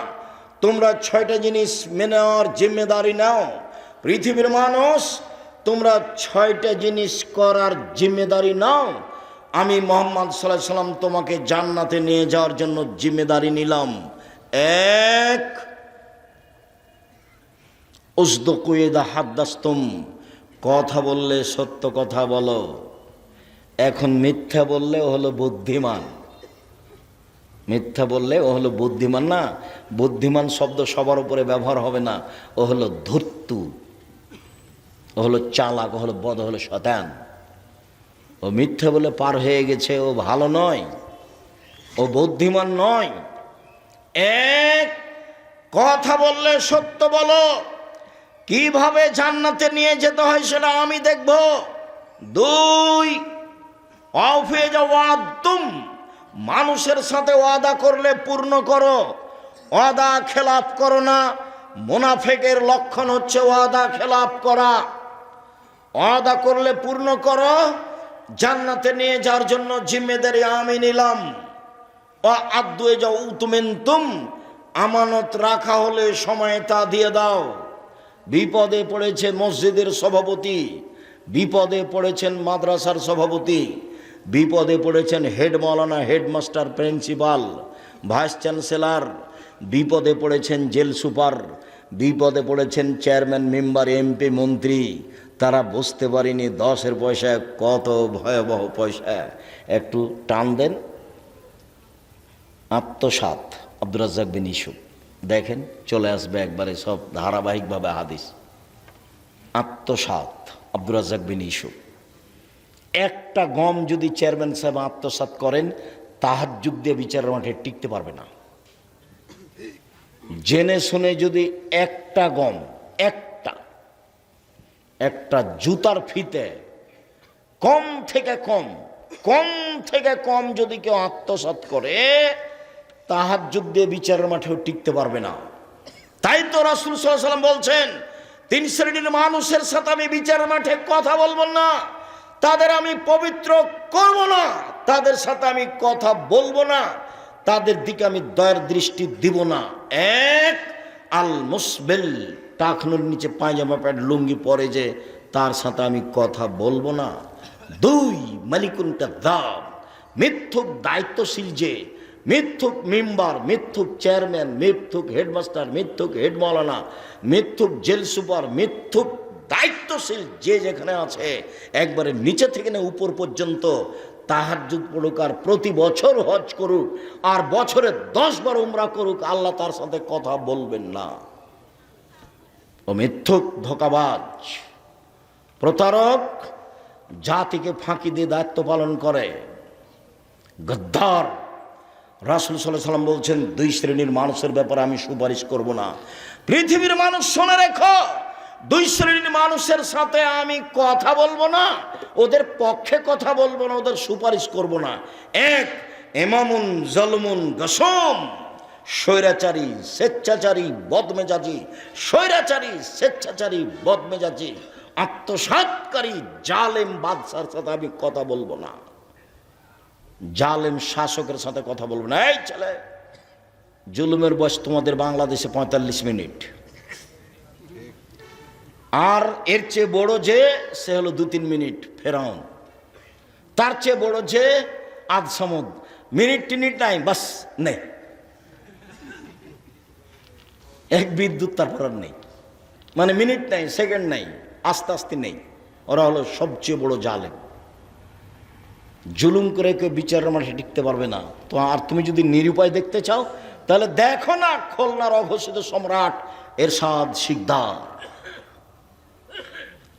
তোমরা 6টা জিনিস মেনে নেওয়ার জিম্মেদারি নাও। পৃথিবীর মানুষ, তোমরা 6টা জিনিস করার জিম্মেদারি নাও, আমি মুহাম্মদ সাল্লাল্লাহু আলাইহি ওয়াসাল্লাম তোমাকে জান্নাতে নিয়ে যাওয়ার জন্য জিম্মেদারি নিলাম। এক, উসদুকু ইযা হাদ্দাসতুম, কথা বললে সত্য কথা বলো। এখন মিথ্যা বললে ও হলো বুদ্ধিমান, মিথ্যা বললে ও হলো বুদ্ধিমান না। বুদ্ধিমান শব্দ সবার উপরে ব্যবহার হবে না, ও হলো ধূর্ত, ও হলো চালাক, ও হলো বদ, ও হলো শয়তান। ও মিথ্যা বলে পার হয়ে গেছে, ও ভালো নয়, ও বুদ্ধিমান নয়। এক, কথা বললে সত্য বলো, কিভাবে জান্নাতে নিয়ে যেতে হয় সেটা আমি দেখব। দুই, আউফিয়া ওয়াদতুম, মানুষের সাথে ওয়াদা করলে পূর্ণ করো, ওয়াদা খেলাপ করো না। মুনাফিকের লক্ষণ হচ্ছে ওয়াদা খেলাপ করা। ওয়াদা করলে পূর্ণ করো, জান্নাতে নিয়ে যাওয়ার জন্য জিম্মেদারি আমি নিলাম। ওয়া আদু যাও উতুমিনতুম, আমানত রাখা হলে সময় তা দিয়ে দাও। বিপদে পড়েছে মসজিদের সভাপতি, বিপদে পড়েছেন মাদ্রাসার সভাপতি, বিপদে পড়েছেন হেড মাওলানা, হেডমাস্টার, প্রিন্সিপাল, ভাইস চ্যান্সেলর, বিপদে পড়েছেন জেল সুপার, বিপদে পড়েছেন চেয়ারম্যান, মেম্বার, এমপি, মন্ত্রী। তারা বুঝতে পারেনি 10-এর পয়সা কত ভয়াবহ পয়সা। একটু টান দেন। আত্মসাৎ, আব্দুর রাজ্জাক বিন ইউসুফ, দেখেন চলে আসবে একবারে সব ধারাবাহিকভাবে হাদিস। আত্মসাৎ, আব্দুর রাজ্জাক বিন ইউসুফ। একটা গম যদি চেয়ারম্যান সাহেব আত্মসাৎ করেন, তাহাজ্জুদ দিয়ে বিচারের মাঠে টিকতে পারবে না। জেনে শুনে যদি একটা গম, একটা জুতার ফিতে কম থেকে কম যদি কেউ আত্মসাৎ করে, তাহাজ্জুদ দিয়ে বিচারের মাঠেও টিকতে পারবে না। তাই তো রাসূল সাল্লাল্লাহু আলাইহি ওয়াসাল্লাম বলছেন, 3 শ্রেণীর মানুষের সাথে আমি বিচারের মাঠে কথা বলবো না, তাদের আমি পবিত্র করব না, তাদের সাথে আমি কথা বলবো না, তাদের দিকে আমি দয়ার দৃষ্টি দিব না। এক, আল মুসবিল, টাকনুর নিচে পায়জামা প্যান্ট লুঙ্গি পরে যে, তার সাথে আমি কথা বলবো না। 2, মালিকুন কাযাব, মিথ্যুক দায়িত্বশীল যে, মিথ্যুক মেম্বার, মিথ্যুক চেয়ারম্যান, মিথ্যুক হেডমাস্টার, মিথ্যুক হেড মাওলানা, মিথ্যুক জেল সুপার, মিথ্যুক দায়িত্বশীল যে যেখানে আছে, একবারে নিচে থেকে না উপর পর্যন্ত তাহাজ্জুদ পড়ুক আর প্রতি বছর হজ করুক আর বছরে 10 বার উমরা করুক, আল্লাহ তার সাথে কথা বলবেন না। ও মিথ্যুক, ধোঁকাবাজ, প্রতারক, জাতিকে ফাঁকি দিয়ে দায়িত্ব পালন করে, গদ্দার। রাসূল সাল্লাল্লাহু আলাইহি ওয়াসাল্লাম বলছেন, 2 শ্রেণীর মানুষের ব্যাপারে আমি সুপারিশ করব না। পৃথিবীর মানুষ শুনে রেখো, 2 শ্রেণীর মানুষের সাথে আমি কথা বলবো না, ওদের পক্ষে কথা বলবো না, ওদের সুপারিশ করব না। 1, ইমামুন জালমুন গাসম, স্বৈরাচারী, স্বেচ্ছাচারী, বদমেজাজি, স্বৈরাচারী, স্বেচ্ছাচারী, বদমেজাজি, আত্মসাৎকারী, জালেম বাদশার সাথে আমি কথা বলবো না, জালেম শাসকের সাথে কথা বলবো না। এই ছেলে, জুলুমের বয়স তোমাদের বাংলাদেশে 45 মিনিট, আর এর চেয়ে বড় যে সে হলো 2-3 মিনিট ফেরাউন, তার চেয়ে বড় যে আধ সমুদ, মিনিট টিনিট নাই, বাস নেই, এক বিদ্যুৎ তারপর নেই, মানে মিনিট নাই, সেকেন্ড নাই, আস্তে আস্তে নেই। ওরা হলো সবচেয়ে বড় জালেম। জুলুম করে কেউ বিচারের মাঠে টিকতে পারবে না। তো আর তুমি যদি নিরুপায় দেখতে চাও, তাহলে দেখো না খুলনার অঘোষিত সম্রাট এরশাদ শিকদার।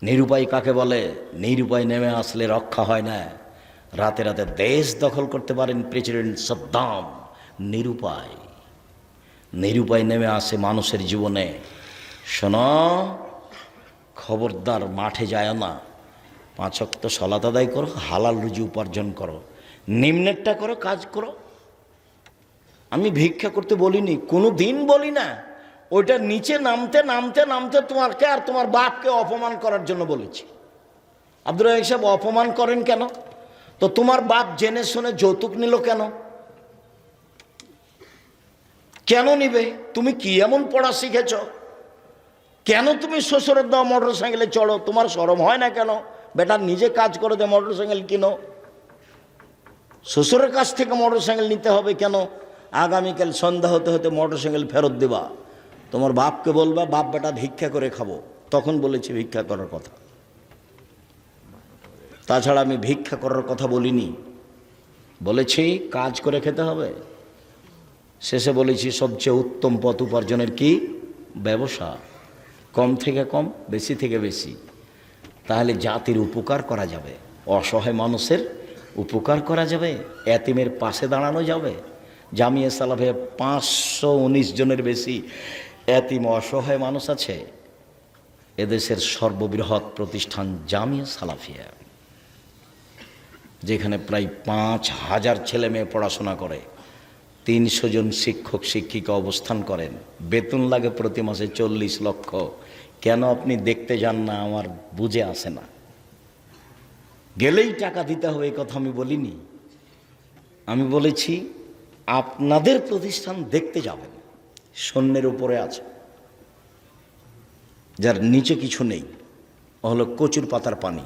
নিরুপায় কাকে বলে? নিরুপায় নেমে আসলে রক্ষা হয় না। রাতে রাতে দেশ দখল করতে পারেন প্রেসিডেন্ট সাদ্দাম, নিরুপায়। নিরুপায় নেমে আসে মানুষের জীবনে। শোনো, খবরদার মাঠে যায় না, 5 ওয়াক্ত সালাত আদায় করো, হালাল রুজি উপার্জন করো, নিম্নেরটা করো, কাজ করো। আমি ভিক্ষা করতে বলিনি, কোনো দিন বলি না। ওইটা নিচে নামতে নামতে নামতে তোমাকে আর তোমার বাপকে অপমান করার জন্য বলেছি। আব্দুর রাজ্জাক সাহেব অপমান করেন কেন? তো তোমার বাপ জেনে শুনে যৌতুক নিল কেন? কেন নিবে? তুমি কি এমন পড়া শিখেছ? কেন তুমি শ্বশুরের দাও মোটর সাইকেলে চড়ো? তোমার শরম হয় না কেন? বেটা নিজে কাজ করো, যে মোটর সাইকেল কিনো। শ্বশুরের কাছ থেকে মোটর সাইকেল নিতে হবে কেন? আগামীকাল সন্ধ্যা হতে হতে মোটর সাইকেল ফেরত দেবা, তোমার বাপকে বলবা বাপ বেটা ভিক্ষা করে খাবো, তখন বলেছি ভিক্ষা করার কথা। তাছাড়া আমি ভিক্ষা করার কথা বলিনি, বলেছি কাজ করে খেতে হবে। শেষে বলেছি সবচেয়ে উত্তম পথ উপার্জনের কি? ব্যবসা। কম থেকে কম, বেশি থেকে বেশি, তাহলে জাতির উপকার করা যাবে, অসহায় মানুষের উপকার করা যাবে, এতিমের পাশে দাঁড়ানো যাবে। জামিয়া সালাফিয়া 519 জনের বেশি এতিম অসহায় মানুষ আছে। এদেশের সর্ববৃহৎ প্রতিষ্ঠান জামিয়া সালাফিয়া, যেখানে প্রায় 5000 ছেলে মেয়ে পড়াশোনা করে, 300 জন শিক্ষক শিক্ষিকা অবস্থান করেন, বেতন লাগে প্রতি মাসে 40 লক্ষ। কেন আপনি দেখতে যান না? আমার বুঝে আসে না। গেলেই টাকা দিতে হবে, এই কথা আমি বলিনি। আমি বলেছি আপনাদের প্রতিষ্ঠান দেখতে যাবেন, শূন্যের উপরে আছে, যার নিচে কিছু নেই, হলো কচুর পাতার পানি।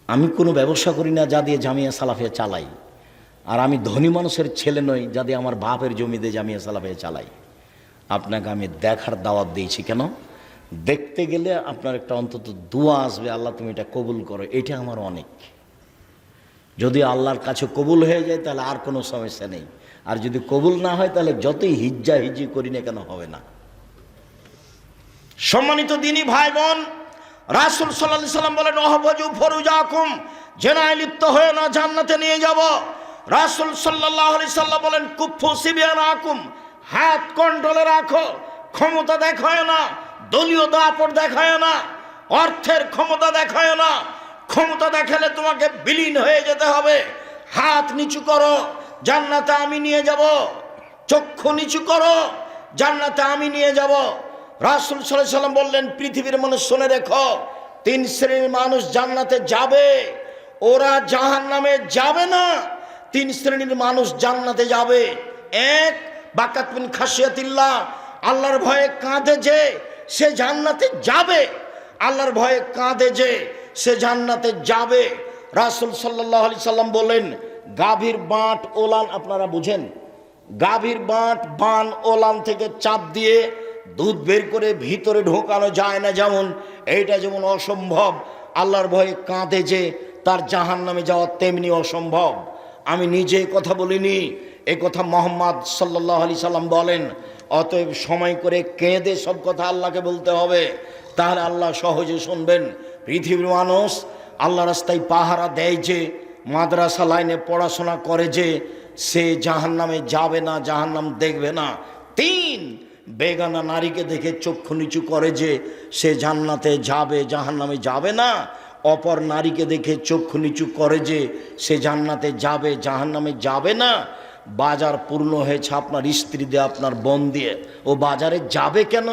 আমি কোনো ব্যবসা করি না যা দিয়ে জামিয়া সালাফিয়া চালাই, আর আমি ধনী মানুষের ছেলে নই যা দিয়ে আমার বাপের জমি দিয়ে জামিয়া সালাফিয়া চালাই। আপনাকে আমি দেখার দাওয়াত দিয়েছি। কেন? দেখতে গেলে আপনার একটা অন্তত দোয়া আসবে, আল্লাহ তুমি এটা কবুল করো। এটা আমার অনেক। যদি আল্লাহর কাছে কবুল হয়ে যায় তাহলে আর কোনো সমস্যা নেই, আর যদি কবুল না হয় তাহলে যতই হিজ্জা হিজি করি না কেন হবে না। সম্মানিত দিনী ভাই বোন, রাসূল সাল্লাল্লাহু আলাইহি সাল্লাম বলেন, অহফজু ফরুজাকুম, জেনায় লিপ্ত হয়ে না, জান্নাতে নিয়ে যাব। রাসূল সাল্লাল্লাহু আলাইহি সাল্লাম বলেন কুফু সিবিয়ানাকুম, হাত কন্ট্রোলে রাখো, ক্ষমতা দেখায় না, দলীয় দাপট দেখায় না, অর্থের ক্ষমতা দেখায় না। ক্ষমতা দেখালে তোমাকে বিলীন হয়ে যেতে হবে। হাত নিচু করো, জান্নাতে আমি নিয়ে যাব। চক্ষু নিচু করো, জান্নাতে আমি নিয়ে যাব। রাসূল সাল্লাল্লাহু আলাইহি সাল্লাম বললেন পৃথিবীর মানুষ শুনে রেখো, 3 শ্রেণীর মানুষ জান্নাতে যাবে, ওরা জাহান্নামে যাবে না। 3 শ্রেণীর মানুষ জান্নাতে যাবে। 1, বাকাত মিন খাশিয়াতিল্লাহ, আল্লাহর ভয়ে কাঁদে যে সে জান্নাতে যাবে। আল্লাহর ভয়ে কাঁদে যে সে জান্নাতে যাবে। রাসূল সাল্লাল্লাহু আলাইহি সাল্লাম বলেন গাভীর বাঁট ওলান, আপনারা বুঝেন, গাভীর বাঁট বান ওলান থেকে চাপ দিয়ে দুধ বের করে ভিতরে ঢোকানো যায় না, যেমন এইটা যেমন অসম্ভব, আল্লাহর ভয়ে কাঁদে যে তার জাহান্নামে যাওয়া তেমনি অসম্ভব। আমি নিজে কথা বলিনি, এ কথা মুহাম্মদ সাল্লাল্লাহু আলাইহি সাল্লাম বলেন। অতএব সময় করে কেঁদে সব কথা আল্লাহকে বলতে হবে, তাহলে আল্লাহ সহজে শুনবেন। পৃথিবীর মানুষ আল্লাহ রাস্তায় পাহারা দেয় যে, মাদ্রাসা লাইনে পড়াশোনা করে যে, সে জাহান্নামে যাবে না, জাহান্নাম দেখবে না। 3, বেগানা নারীকে দেখে চক্ষু নিচু করে যে সে জান্নাতে যাবে, জাহান্নামে যাবে না। অপর নারীকে দেখে চক্ষু নিচু করে যে সে জান্নাতে যাবে, জাহান্নামে যাবে না। বাজার পূর্ণ হয়েছে আপনার স্ত্রী দিয়ে, আপনার বোন দিয়ে, ও বাজারে যাবে কেন?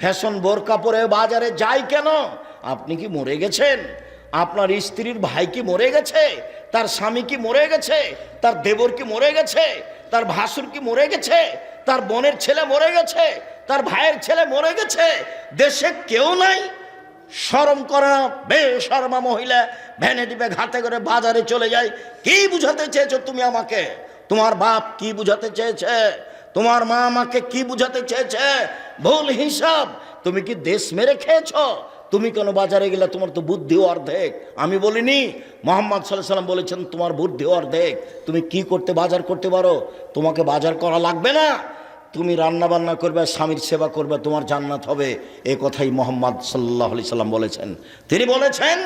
ফ্যাশন বোরকা পরে বাজারে যায় কেন? আপনি কি মরে গেছেন? আপনার স্ত্রীর ভাই কি মরে গেছে? তার স্বামী কি মরে গেছে? তার দেবর কি মরে গেছে? তার ভাসুর কি মরে গেছে? তার বোনের ছেলে মরে গেছে? তার ভাইয়ের ছেলে মরে গেছে? দেশে কেউ নাই? শরম করা বেশরমা মহিলা ভ্যানে ডিপে ঘাটে করে বাজারে চলে যায়। কি বুঝাতে চেয়েছো তুমি আমাকে? তোমার বাপ কি বুঝাতে চেয়েছে? তোমার মা আমাকে কি বুঝাতে চেয়েছে? ভুল হিসাব। তুমি কি দেশ মেরে খেয়েছো? তুমি কেন বাজারে গেলে? তোমার তো বুদ্ধি অর্ধেক। আমি বলিনি, মুহাম্মদ সাল্লাল্লাহু আলাইহি সাল্লাম বলেছেন তোমার বুদ্ধি অর্ধেক। তুমি কি করতে বাজার করতে পারো? তোমাকে বাজার করা লাগবে না, তুমি রান্না বান্না করবে, স্বামীর সেবা করবে, তোমার জান্নাত হবে। এই কথাই মুহাম্মদ সাল্লাল্লাহু আলাইহি সাল্লাম বলেছেন। তিনি বলেছেন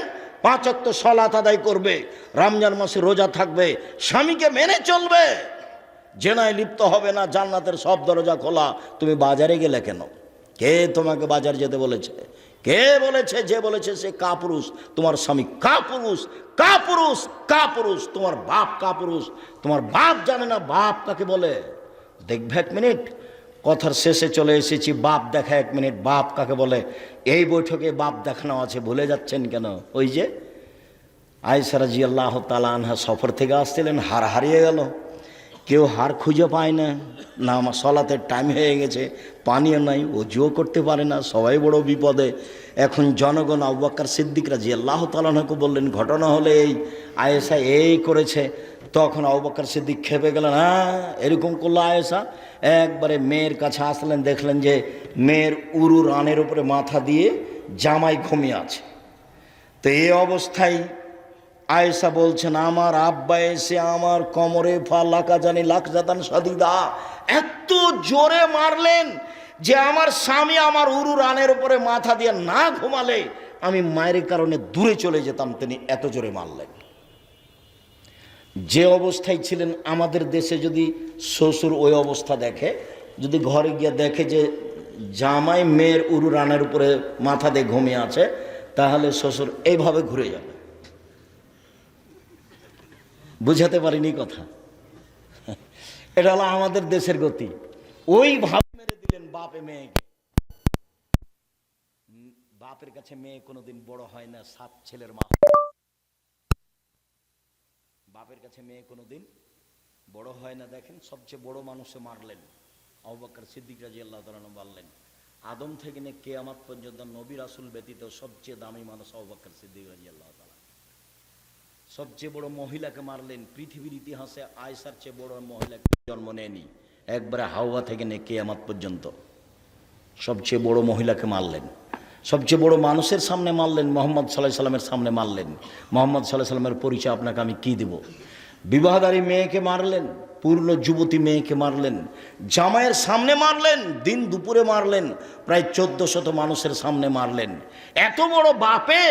5 ওয়াক্ত সালাত আদায় করবে, রমজান মাসে রোজা থাকবে, স্বামীকে মেনে চলবে, জেনায় লিপ্ত হবে না, জান্নাতের সব দরজা খোলা। তুমি বাজারে গেলে কেন? কে তোমাকে বাজার যেতে বলেছে? কে বলেছে? যে বলেছে সে কাপুরুষ। তোমার স্বামী কাপুরুষ, কাপুরুষ, কাপুরুষ। তোমার বাপ কাপুরুষ। তোমার বাপ জানে না বাপ কাকে বলে? দেখবে 1 মিনিট, কথার শেষে চলে এসেছি। বাপ দেখা 1 মিনিট, বাপ কাকে বলে? এই বৈঠকে বাপ দেখানো আছে, ভুলে যাচ্ছেন কেন? ওই যে আয়েশা রাদিয়াল্লাহু তাআলা আনহা সফর থেকে আসছিলেন, হার হারিয়ে গেল। কেউ হার খুঁজে পায় না, না আমার সলাতের টাইম হয়ে গেছে, পানিও নাই, ওযুও করতে পারে না, সবাই বড় বিপদে। এখন জনগণ আবু বকর সিদ্দিক রাদিয়াল্লাহু তাআলা আনহুকে বললেন ঘটনা হলে এই, আয়েশা এই করেছে। তখন আবু বকর সিদ্দিক খেপে গেলেন, হ্যাঁ এরকম করলো আয়েশা। একবারে মেয়ের কাছে আসলেন, দেখলেন যে মেয়ের উরু রানের উপরে মাথা দিয়ে জামাই ঘুমিয়ে আছে। তো এই অবস্থায় আয়েশা বলছেন আমার আব্বা এসে আমার কোমরে ফালাকা জানি লাকজাতান সাদিদা, এত জোরে মারলেন যে আমার স্বামী আমার উরু রানের উপরে মাথা দিয়ে না ঘুমালে আমি মায়ের কারণে দূরে চলে যেতাম, তিনি এত জোরে মারলেন। যে অবস্থায় ছিলেন, আমাদের দেশে যদি শ্বশুর ওই অবস্থা দেখে, যদি ঘরে গিয়ে দেখে যে জামাই মেয়ের উরু রানের উপরে মাথা দিয়ে ঘুমিয়ে আছে, তাহলে শ্বশুর এইভাবে ঘুরে যাবে। বুঝাতে পারিনি কথা? এটা হলো আমাদের দেশের গতি। ওই ভাবে মেরে দিলেন বাপে মেয়েকে। বাপের কাছে মেয়ে কোনোদিন বড় হয় না, 7 ছেলের মা। বাপের কাছে মেয়ে কোনোদিন বড় হয় না। দেখেন সবচেয়ে বড় মানুষে মারলেন আবু বকর সিদ্দিক রাদিয়াল্লাহু তাআলা বললেন, আদম থেকে নিয়ে কিয়ামত পর্যন্ত নবী রাসূল ব্যতীত সবচেয়ে দামি মানুষ আবু বকর সিদ্দিক রাদিয়াল্লাহু তাআলা। সবচেয়ে বড় মহিলাকে মারলেন। পৃথিবীর ইতিহাসে আয়েশার চেয়ে বড় মহিলাকে জন্ম নেয়নি, একবারে হাওয়া থেকে নিয়ে কিয়ামত পর্যন্ত সবচেয়ে বড় মহিলাকে মারলেন। সবচেয়ে বড় মানুষের সামনে মারলেন, মুহাম্মদ সাল্লাল্লাহু আলাইহি সাল্লামের সামনে মারলেন। মুহাম্মদ সাল্লাল্লাহু আলাইহি সাল্লামের পরিচয় আপনাকে আমি কি দেব? বিবাহধারী মেয়েকে মারলেন, পূর্ণ যুবতী মেয়েকে মারলেন, জামাইয়ের সামনে মারলেন, দিন দুপুরে মারলেন, প্রায় 1400 মানুষের সামনে মারলেন। এত বড় বাপে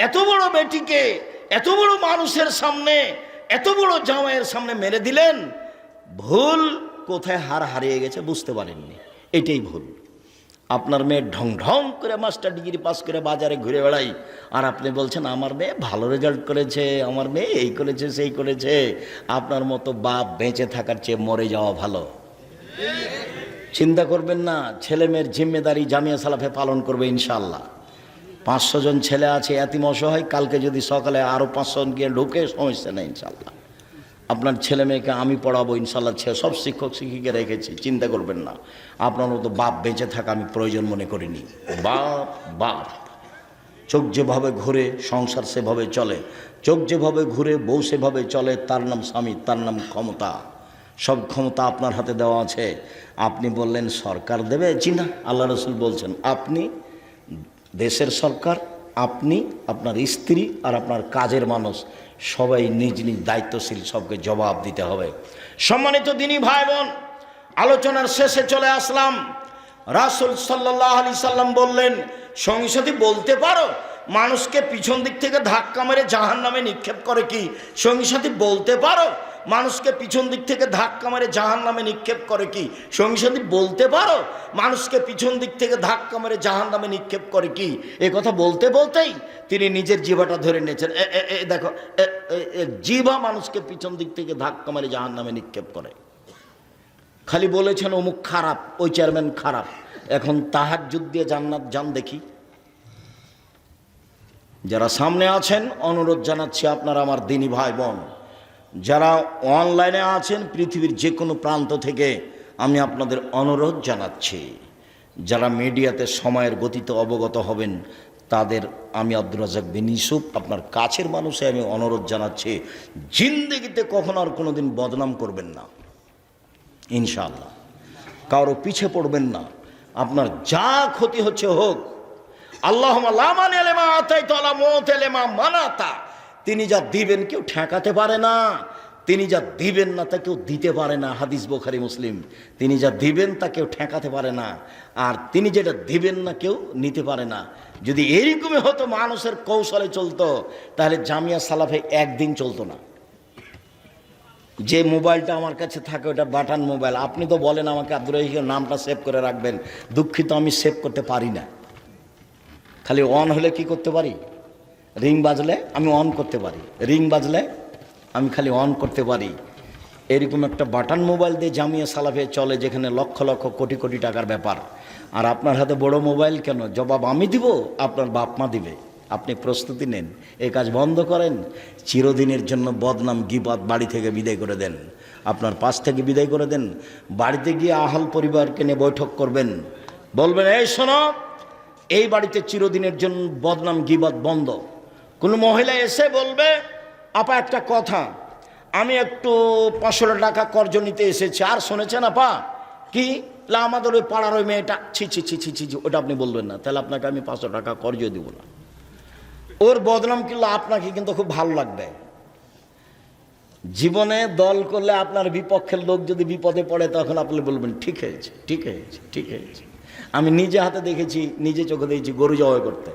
এত বড় বেটিকে এত বড় মানুষের সামনে এত বড় জামাইয়ের সামনে মেরে দিলেন, ভুল কোথায় হারিয়ে গেছে বুঝতে পারেননি, এটাই ভুল। আপনার মেয়ে ঢং ঢং করে মাস্টার ডিগ্রি পাস করে বাজারে ঘুরে বেড়াই, আর আপনি বলছেন আমার মেয়ে ভালো রেজাল্ট করেছে, আমার মেয়ে এই করেছে সেই করেছে। আপনার মতো বাপ বেঁচে থাকার চেয়ে মরে যাওয়া ভালো। চিন্তা করবেন না, ছেলে মেয়ের জিম্মেদারি জামিয়া সালাফে পালন করবে ইনশাআল্লাহ। 500 জন ছেলে আছে এতিম অসহায়, কালকে যদি সকালে আরও 500 জন গিয়ে ঢুকে সমস্যা নেই ইনশাআল্লাহ। আপনার ছেলে মেয়েকে আমি পড়াবো ইনশাআল্লাহ, সব শিক্ষক শিক্ষিকা রেখেছি, চিন্তা করবেন না। আপনার মতো বাপ বেঁচে থাকা আমি প্রয়োজন মনে করিনি। বাপ বাপ, চোখ যেভাবে ঘুরে সংসার সেভাবে চলে, চোখ যেভাবে ঘুরে বউ সেভাবে চলে, তার নাম স্বামী, তার নাম ক্ষমতা। সব ক্ষমতা আপনার হাতে দেওয়া আছে। আপনি বললেন সরকার দেবে, জি না, আল্লাহ রসুল বলছেন আপনি দেশের সরকার, আপনি, আপনার স্ত্রী আর আপনার কাজের মানুষ সবাই নিজ নিজ দায়িত্বশীল, সবকে জবাব দিতে হবে। সম্মানিত দিনী ভাই বোন, আলোচনার শেষে চলে আসলাম। রাসূল সাল্লাল্লাহু আলাইহি সাল্লাম বললেন, সঙ্গী সাথী বলতে পারো মানুষকে পিছন দিক থেকে ধাক্কা মেরে জাহান্নামে নিক্ষেপ করে কি? সঙ্গী সাথী বলতে পারো মানুষকে পিছন দিক থেকে ধাক্কা মেরে জাহান্নামে নিক্ষেপ করে কি? সঙ্গী সাথী বলতে পারো মানুষকে পিছন দিক থেকে ধাক্কা মেরে জাহান্নামে নিক্ষেপ করে কি? এ কথা বলতে বলতেই তিনি নিজের জিভাটা ধরে নিয়েছেন। দেখো, জিভা মানুষকে পিছন দিক থেকে ধাক্কা মেরে জাহান্নামে নিক্ষেপ করে। খালি বলেছেন অমুক খারাপ, ওই চেয়ারম্যান খারাপ। এখন তাহাজ্জুদ দিয়ে জান্নাত যান দেখি। যারা সামনে আছেন অনুরোধ জানাচ্ছি, আপনারা আমার দিনী ভাই বোন, যারা অনলাইনে আছেন পৃথিবীর যে কোনো প্রান্ত থেকে আমি আপনাদের অনুরোধ জানাচ্ছি, যারা মিডিয়াতে সময়ের গতিতে অবগত হবেন তাদের আমি আব্দুর রাজ্জাক বিন ইউসুফ আপনার কাছের মানুষে আমি অনুরোধ জানাচ্ছি, জিন্দেগিতে কখনো আর কোনো দিন বদনাম করবেন না ইনশাআল্লাহ। কারো পিছে পড়বেন না, আপনার যা ক্ষতি হচ্ছে হোক। আল্লাহুম্মা লা মানিআ লিমা আতাইতা ওয়া লা মুতিআ লিমা মানাতা। তিনি যা দিবেন কেউ ঠেকাতে পারে না, তিনি যা দিবেন না তা কেউ দিতে পারে না। হাদিস বুখারী মুসলিম। তিনি যা দিবেন তা কেউ ঠেকাতে পারে না, আর তিনি যেটা দিবেন না কেউ নিতে পারে না। যদি এইরকমই হতো মানুষের কৌশলে চলতো, তাহলে জামিয়া সালাফে একদিন চলতো না। যে মোবাইলটা আমার কাছে থাকে ওটা বাটন মোবাইল। আপনি তো বলেন আমাকে আব্দুর রাজ্জাকের নামটা সেভ করে রাখবেন, দুঃখিত আমি সেভ করতে পারি না। খালি অন হলে কি করতে পারি? রিং বাজলে আমি অন করতে পারি, রিং বাজলে আমি খালি অন করতে পারি। এরকম একটা বাটন মোবাইল দিয়ে জামিয়া সালাফে চলে, যেখানে লক্ষ লক্ষ কোটি কোটি টাকার ব্যাপার। আর আপনার হাতে বড় মোবাইল কেন? জবাব আমি দিব, আপনার বাপ মা দিবে। আপনি প্রস্তুতি নেন, এই কাজ বন্ধ করেন। চিরদিনের জন্য বদনাম গীবত বাড়ি থেকে বিদায় করে দেন, আপনার পাশ থেকে বিদায় করে দেন। বাড়িতে গিয়ে আহাল পরিবারকে নিয়ে বৈঠক করবেন, বলবেন এই শোনো, এই বাড়িতে চিরদিনের জন্য বদনাম গীবত বন্ধ। কোনো মহিলা এসে বলবে, আপা একটা কথা, আমি একটু 500 টাকা কর্জ নিতে এসেছি। আর শুনেছেন আপা কি? আমাদের ওই পাড়ার ওই মেয়েটা, ছি ছি ছি ছি ছি, ওটা আপনি বলবেন না, তাহলে আপনাকে আমি 500 টাকা কর্জ দিব না। ওর বদনাম করলে আপনাকে কিন্তু খুব ভালো লাগবে। জীবনে দল করলে আপনার বিপক্ষের লোক যদি বিপদে পড়ে, তখন আপনি বলবেন ঠিক হয়েছে, ঠিক হয়েছে, ঠিক হয়েছে। আমি নিজে হাতে দেখেছি, নিজে চোখে দেখেছি গরু জবাই করতে।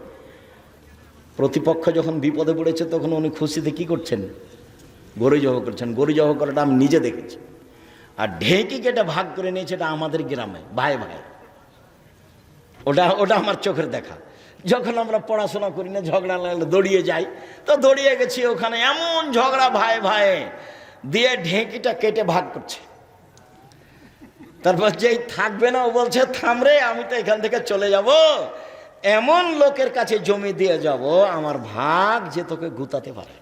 প্রতিপক্ষ যখন বিপদে পড়েছে তখন উনি খুশিতে কি করছেন? গরু জবাই করছেন। গরু জবাই করাটা আমি নিজে দেখেছি। আর ঢেঁকি কেটে ভাগ করে নিয়েছে, এটা আমাদের গ্রামে ভাই ভাই। ওটা আমার চোখের দেখা। যখন আমরা পড়াশোনা করি না, ঝগড়া লাগলে দৌড়িয়ে যাই, তো দৌড়িয়ে গেছি ওখানে, এমন ঝগড়া ভাই ভাই দিয়ে ঢেঁকিটা কেটে ভাগ করছে। তারপর যেই থাকবে না ও বলছে থাম রে, আমি তো এখান থেকে চলে যাব, এমন লোকের কাছে জমি দিয়ে যাব আমার ভাগ যে তোকে গুতাতে পারে,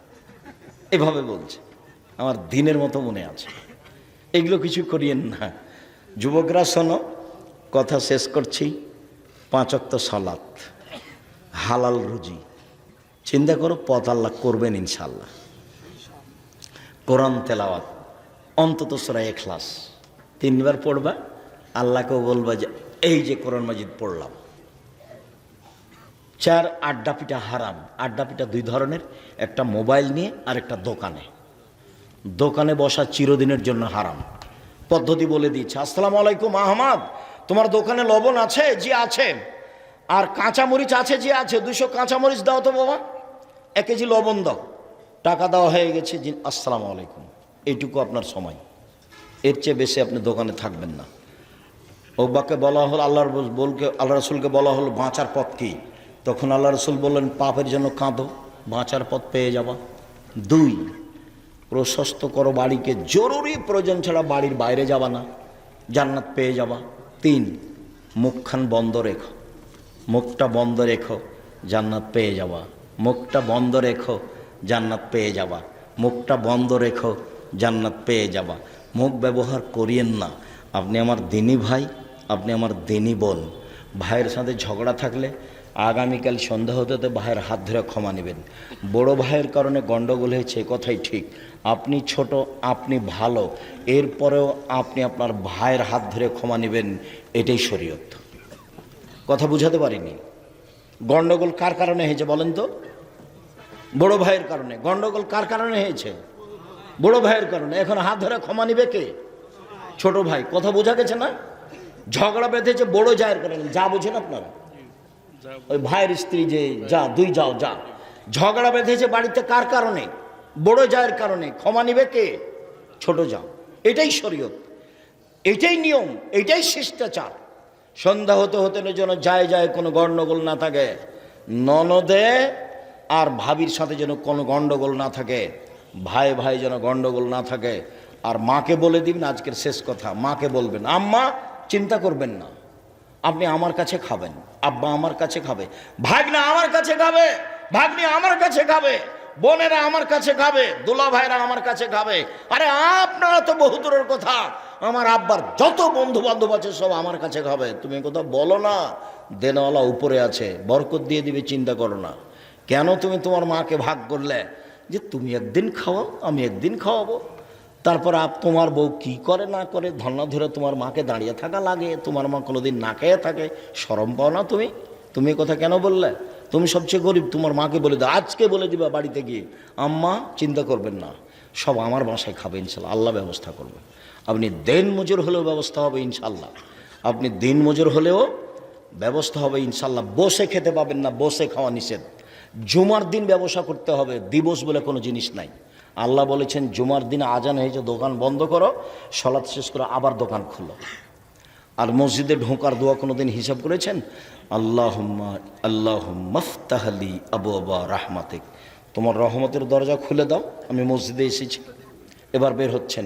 এভাবে বলছে। আমার দিনের মতো মনে আছে। এগুলো কিছু করিয়েন না। যুবকরা শোনো, কথা শেষ করছি। 5 ওয়াক্ত সালাত, হালাল রুজি, চিন্তা করো, পথ আল্লাহ করবেন ইনশাল্লাহ। কোরআন তেলাওয়াত, অন্তত সূরা ইখলাস 3 বার পড়বা, আল্লাহকেও বলবা যে এই যে কোরআন মাজিদ পড়লাম। 4, আড্ডা পিটা হারাম। আড্ডা পিটা 2 ধরনের, একটা মোবাইল নিয়ে আর একটা দোকানে। দোকানে বসা চিরদিনের জন্য হারাম। পদ্ধতি বলে দিচ্ছে, আসসালামু আলাইকুম আহমদ, তোমার দোকানে লবণ আছে? জি আছে। আর কাঁচামরিচ আছে? জি আছে। 200 কাঁচামরিচ দাও তো বাবা, 1 কেজি লবণ দাও। টাকা দেওয়া হয়ে গেছে, জি আসসালামু আলাইকুম, এইটুকু আপনার সময়, এর চেয়ে বেশি আপনি দোকানে থাকবেন না। ওবাকে বলা হলো, আল্লাহ রসুলকে বলা হলো বাঁচার পথ কী? তখন আল্লাহ রসুল বললেন, পাপের জন্য কাঁদো, বাঁচার পথ পেয়ে যাবা। 2, প্রশস্ত করো বাড়িকে, জরুরি প্রয়োজন ছাড়া বাড়ির বাইরে যাবা না, জান্নাত পেয়ে যাবা। 3, মুখখান বন্ধ রেখো, মুখটা বন্ধ রেখো, জান্নাত পেয়ে যাবা। মুখটা বন্ধ রেখো, জান্নাত পেয়ে যাবা। মুখটা বন্ধ রেখো, জান্নাত পেয়ে যাবা। মুখ ব্যবহার করিয়েন না। আপনি আমার দিনী ভাই, আপনি আমার দিনী বোন, ভাইয়ের সাথে ঝগড়া থাকলে আগামীকাল সন্ধ্যা হতে হতে ভাইয়ের হাত ধরে ক্ষমা নেবেন। বড় ভাইয়ের কারণে গণ্ডগোল হয়েছে, কথাই ঠিক। আপনি ছোট, আপনি ভালো, এরপরেও আপনি আপনার ভাইয়ের হাত ধরে ক্ষমা নেবেন, এটাই শরীয়ত। কথা বুঝাতে পারিনি। গণ্ডগোল কার কারণে হয়েছে বলেন তো? বড় ভাইয়ের কারণে। গণ্ডগোল কার কারণে হয়েছে? বড় ভাইয়ের কারণে। এখন হাত ধরে ক্ষমা নিবে কে? ছোট ভাই। কথা বোঝা গেছে না? ঝগড়া বেঁধেছে বড় জায়ের কারণে। যা বোঝেন আপনারা, ওই ভাইয়ের স্ত্রী যে যা, 2 যাও যা, ঝগড়া বেঁধেছে বাড়িতে কার কারণে? বড় জায়ের কারণে। ক্ষমা নিবে কে? ছোট যাও। এটাই শরীয়ত, এটাই নিয়ম, এটাই শিষ্টাচার। সন্ধ্যা হতে হতে যেন যায় যায় কোনো গণ্ডগোল না থাকে। ননদে আর ভাবির সাথে যেন কোনো গণ্ডগোল না থাকে, ভাই ভাই যেন গণ্ডগোল না থাকে। আর মাকে বলে দিবেন, আজকের শেষ কথা, মাকে বলবেন, আম্মা চিন্তা করবেন না, আপনি আমার কাছে খাবেন, আব্বা আমার কাছে খাবে, ভাগনা আমার কাছে খাবে, ভাগ্নি আমার কাছে খাবে, বোনেরা আমার কাছে খাবে, দুলা ভাইরা আমার কাছে খাবে। আরে আপনারা তো বহু দূরের কথা, আমার আব্বার যত বন্ধু বান্ধব আছে সব আমার কাছে খাবে। তুমি কথা বলো না, দেনওয়ালা উপরে আছে, বরকত দিয়ে দিবে, চিন্তা করো না। কেন তুমি তোমার মাকে ভাগ করলে? যে তুমি একদিন খাওয়াও, আমি একদিন খাওয়াবো। তারপর তোমার বউ কি করে না করে ধর্না ধরে তোমার মাকে দাঁড়িয়ে থাকা লাগে, তোমার মা কোনোদিন না খেয়ে থাকে, শরম পাও না তুমি? তুমি কথা কেন বললে? তুমি সবচেয়ে গরিব, তোমার মাকে বলে দাও, আজকে বলে দিবা বাড়িতে গিয়ে, আম্মা চিন্তা করবেন না, সব আমার বাসায় খাবে ইনশাল্লাহ, আল্লাহ ব্যবস্থা করবে। আপনি দিন মজুর হলেও ব্যবস্থা হবে ইনশাল্লাহ, আপনি দিন মজুর হলেও ব্যবস্থা হবে ইনশাল্লাহ। বসে খেতে পাবেন না, বসে খাওয়া নিষেধ। জুমার দিন ব্যবসা করতে হবে, দিবস বলে কোনো জিনিস নাই। আল্লাহ বলেছেন জুমার দিন আজান হয়েছে, দোকান বন্ধ করো, সালাত শেষ করে আবার দোকান খুলো। আর মসজিদে ঢোকার দোয়া কোনো দিন হিসাব করেছেন? আল্লাহুম্মা আল্লাহুম্মা ফতাহলি আবওয়াবা রাহমাতিক, তোমার রহমতের দরজা খুলে দাও, আমি মসজিদে এসেছি। এবার বের হচ্ছেন,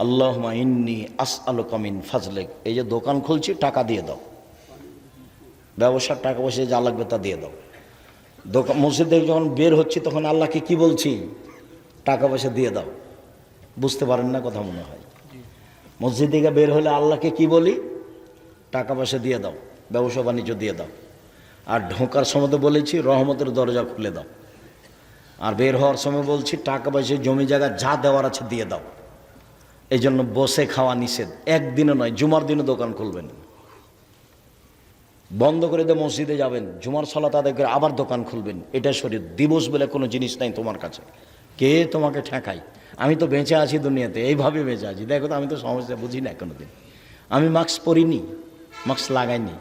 আল্লাহুম্মা ইন্নী আসআলুকা মিন ফাজলিক, এই যে দোকান খুলছি টাকা দিয়ে দাও, ব্যবসার টাকা পয়সা যা লাগবে তা দিয়ে দাও। দোকান মসজিদ থেকে যখন বের হচ্ছি তখন আল্লাহকে কি বলছি? টাকা পয়সা দিয়ে দাও। বুঝতে পারেন না কথা মনে হয়? মসজিদ থেকে বের হলে আল্লাহকে কি বলি? টাকা পয়সা দিয়ে দাও, ব্যবসা বাণিজ্য দিয়ে দাও। আর ঢোকার সময় তো বলেছি রহমতের দরজা খুলে দাও। আর বের হওয়ার সময় বলছি টাকা পয়সা জমি জায়গা যা দেওয়ার আছে দিয়ে দাও। এই জন্য বসে খাওয়া নিষেধ। একদিনও নয়, জুমার দিনও দোকান খুলবেন, বন্ধ করে দিয়ে মসজিদে যাবেন, জুমার সালাত আদায় করে আবার দোকান খুলবেন। এটা শরীর। দিবস বলে কোনো জিনিস নাই তোমার কাছে। কে তোমাকে ঠেকাই? আমি তো বেঁচে আছি দুনিয়াতে, এইভাবে বেঁচে আছি। দেখো তো, আমি তো সমস্যা বুঝি না কোনোদিন। আমি মাস্ক পরিনি, মাস্ক লাগাইনি।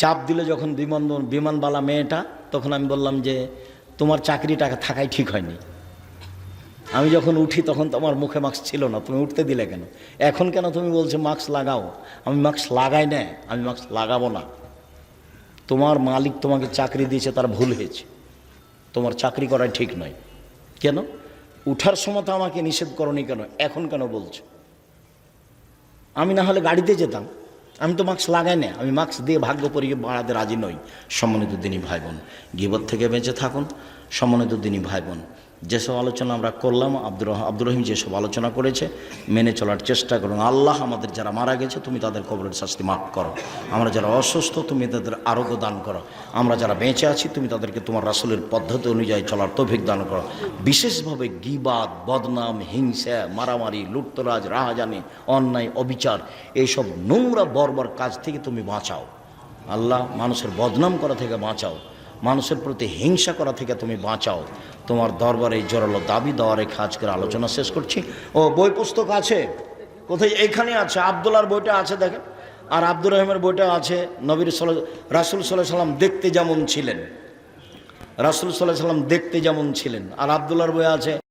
চাপ দিল যখন বিমানবালা মেয়েটা, তখন আমি বললাম যে তোমার চাকরিটা থাকাই ঠিক হয়নি। আমি যখন উঠি তখন তো আমার মুখে মাস্ক ছিল না, তুমি উঠতে দিলে কেন? এখন কেন তুমি বলছো মাস্ক লাগাও? আমি মাস্ক লাগাই না, আমি মাস্ক লাগাবো না। তোমার মালিক তোমাকে চাকরি দিয়েছে, তার ভুল হয়েছে, তোমার চাকরি করাই ঠিক নয়। কেন? উঠার সময় তো আমাকে নিষেধ করনি, কেন এখন কেন বলছো? আমি না হলে গাড়িতে যেতাম, আমি তো মাস্ক লাগাই না। আমি মাস্ক দিয়ে ভাগ্য পরীক্ষা বাড়াতে রাজি নই। সম্মানিত দিনী ভাই বোন, গীবত থেকে বেঁচে থাকুন। সম্মানিত দিনী ভাই বোন, যেসব আলোচনা আমরা করলাম, আব্দুর রহিম যেসব আলোচনা করেছে মেনে চলার চেষ্টা করুন। আল্লাহ আমাদের যারা মারা গেছে তুমি তাদের কবরের শাস্তি মাফ করো। আমরা যারা অসুস্থ তুমি তাদের আরোগ্য দান করো। আমরা যারা বেঁচে আছি তুমি তাদেরকে তোমার রাসূলের পদ্ধতি অনুযায়ী চলার তৌফিক দান করো। বিশেষভাবে গীবাত, বদনাম, হিংসা, মারামারি, লুটতরাজ, রাহাজানি, অন্যায়, অবিচার, এইসব নোংরা বর্বর কাজ থেকে তুমি বাঁচাও। আল্লাহ মানুষের বদনাম করা থেকে বাঁচাও, মানুষের প্রতি হিংসা করা থেকে তুমি বাঁচাও। তোমার দরবারে জোরালো দাবি দেওয়া রেখে আজকের আলোচনা শেষ করছি। ও বই পুস্তক আছে কোথায়? এইখানে আছে, আবদুল্লাহর বইটা আছে দেখেন, আর আব্দুর রহিমের বইটা আছে। নবীর রাসূল সাল্লাল্লাহু আলাইহি সাল্লাম দেখতে যেমন ছিলেন রাসূল সাল্লাল্লাহু আলাইহি সাল্লাম দেখতে যেমন ছিলেন। আর আব্দুল্লাহর বই আছে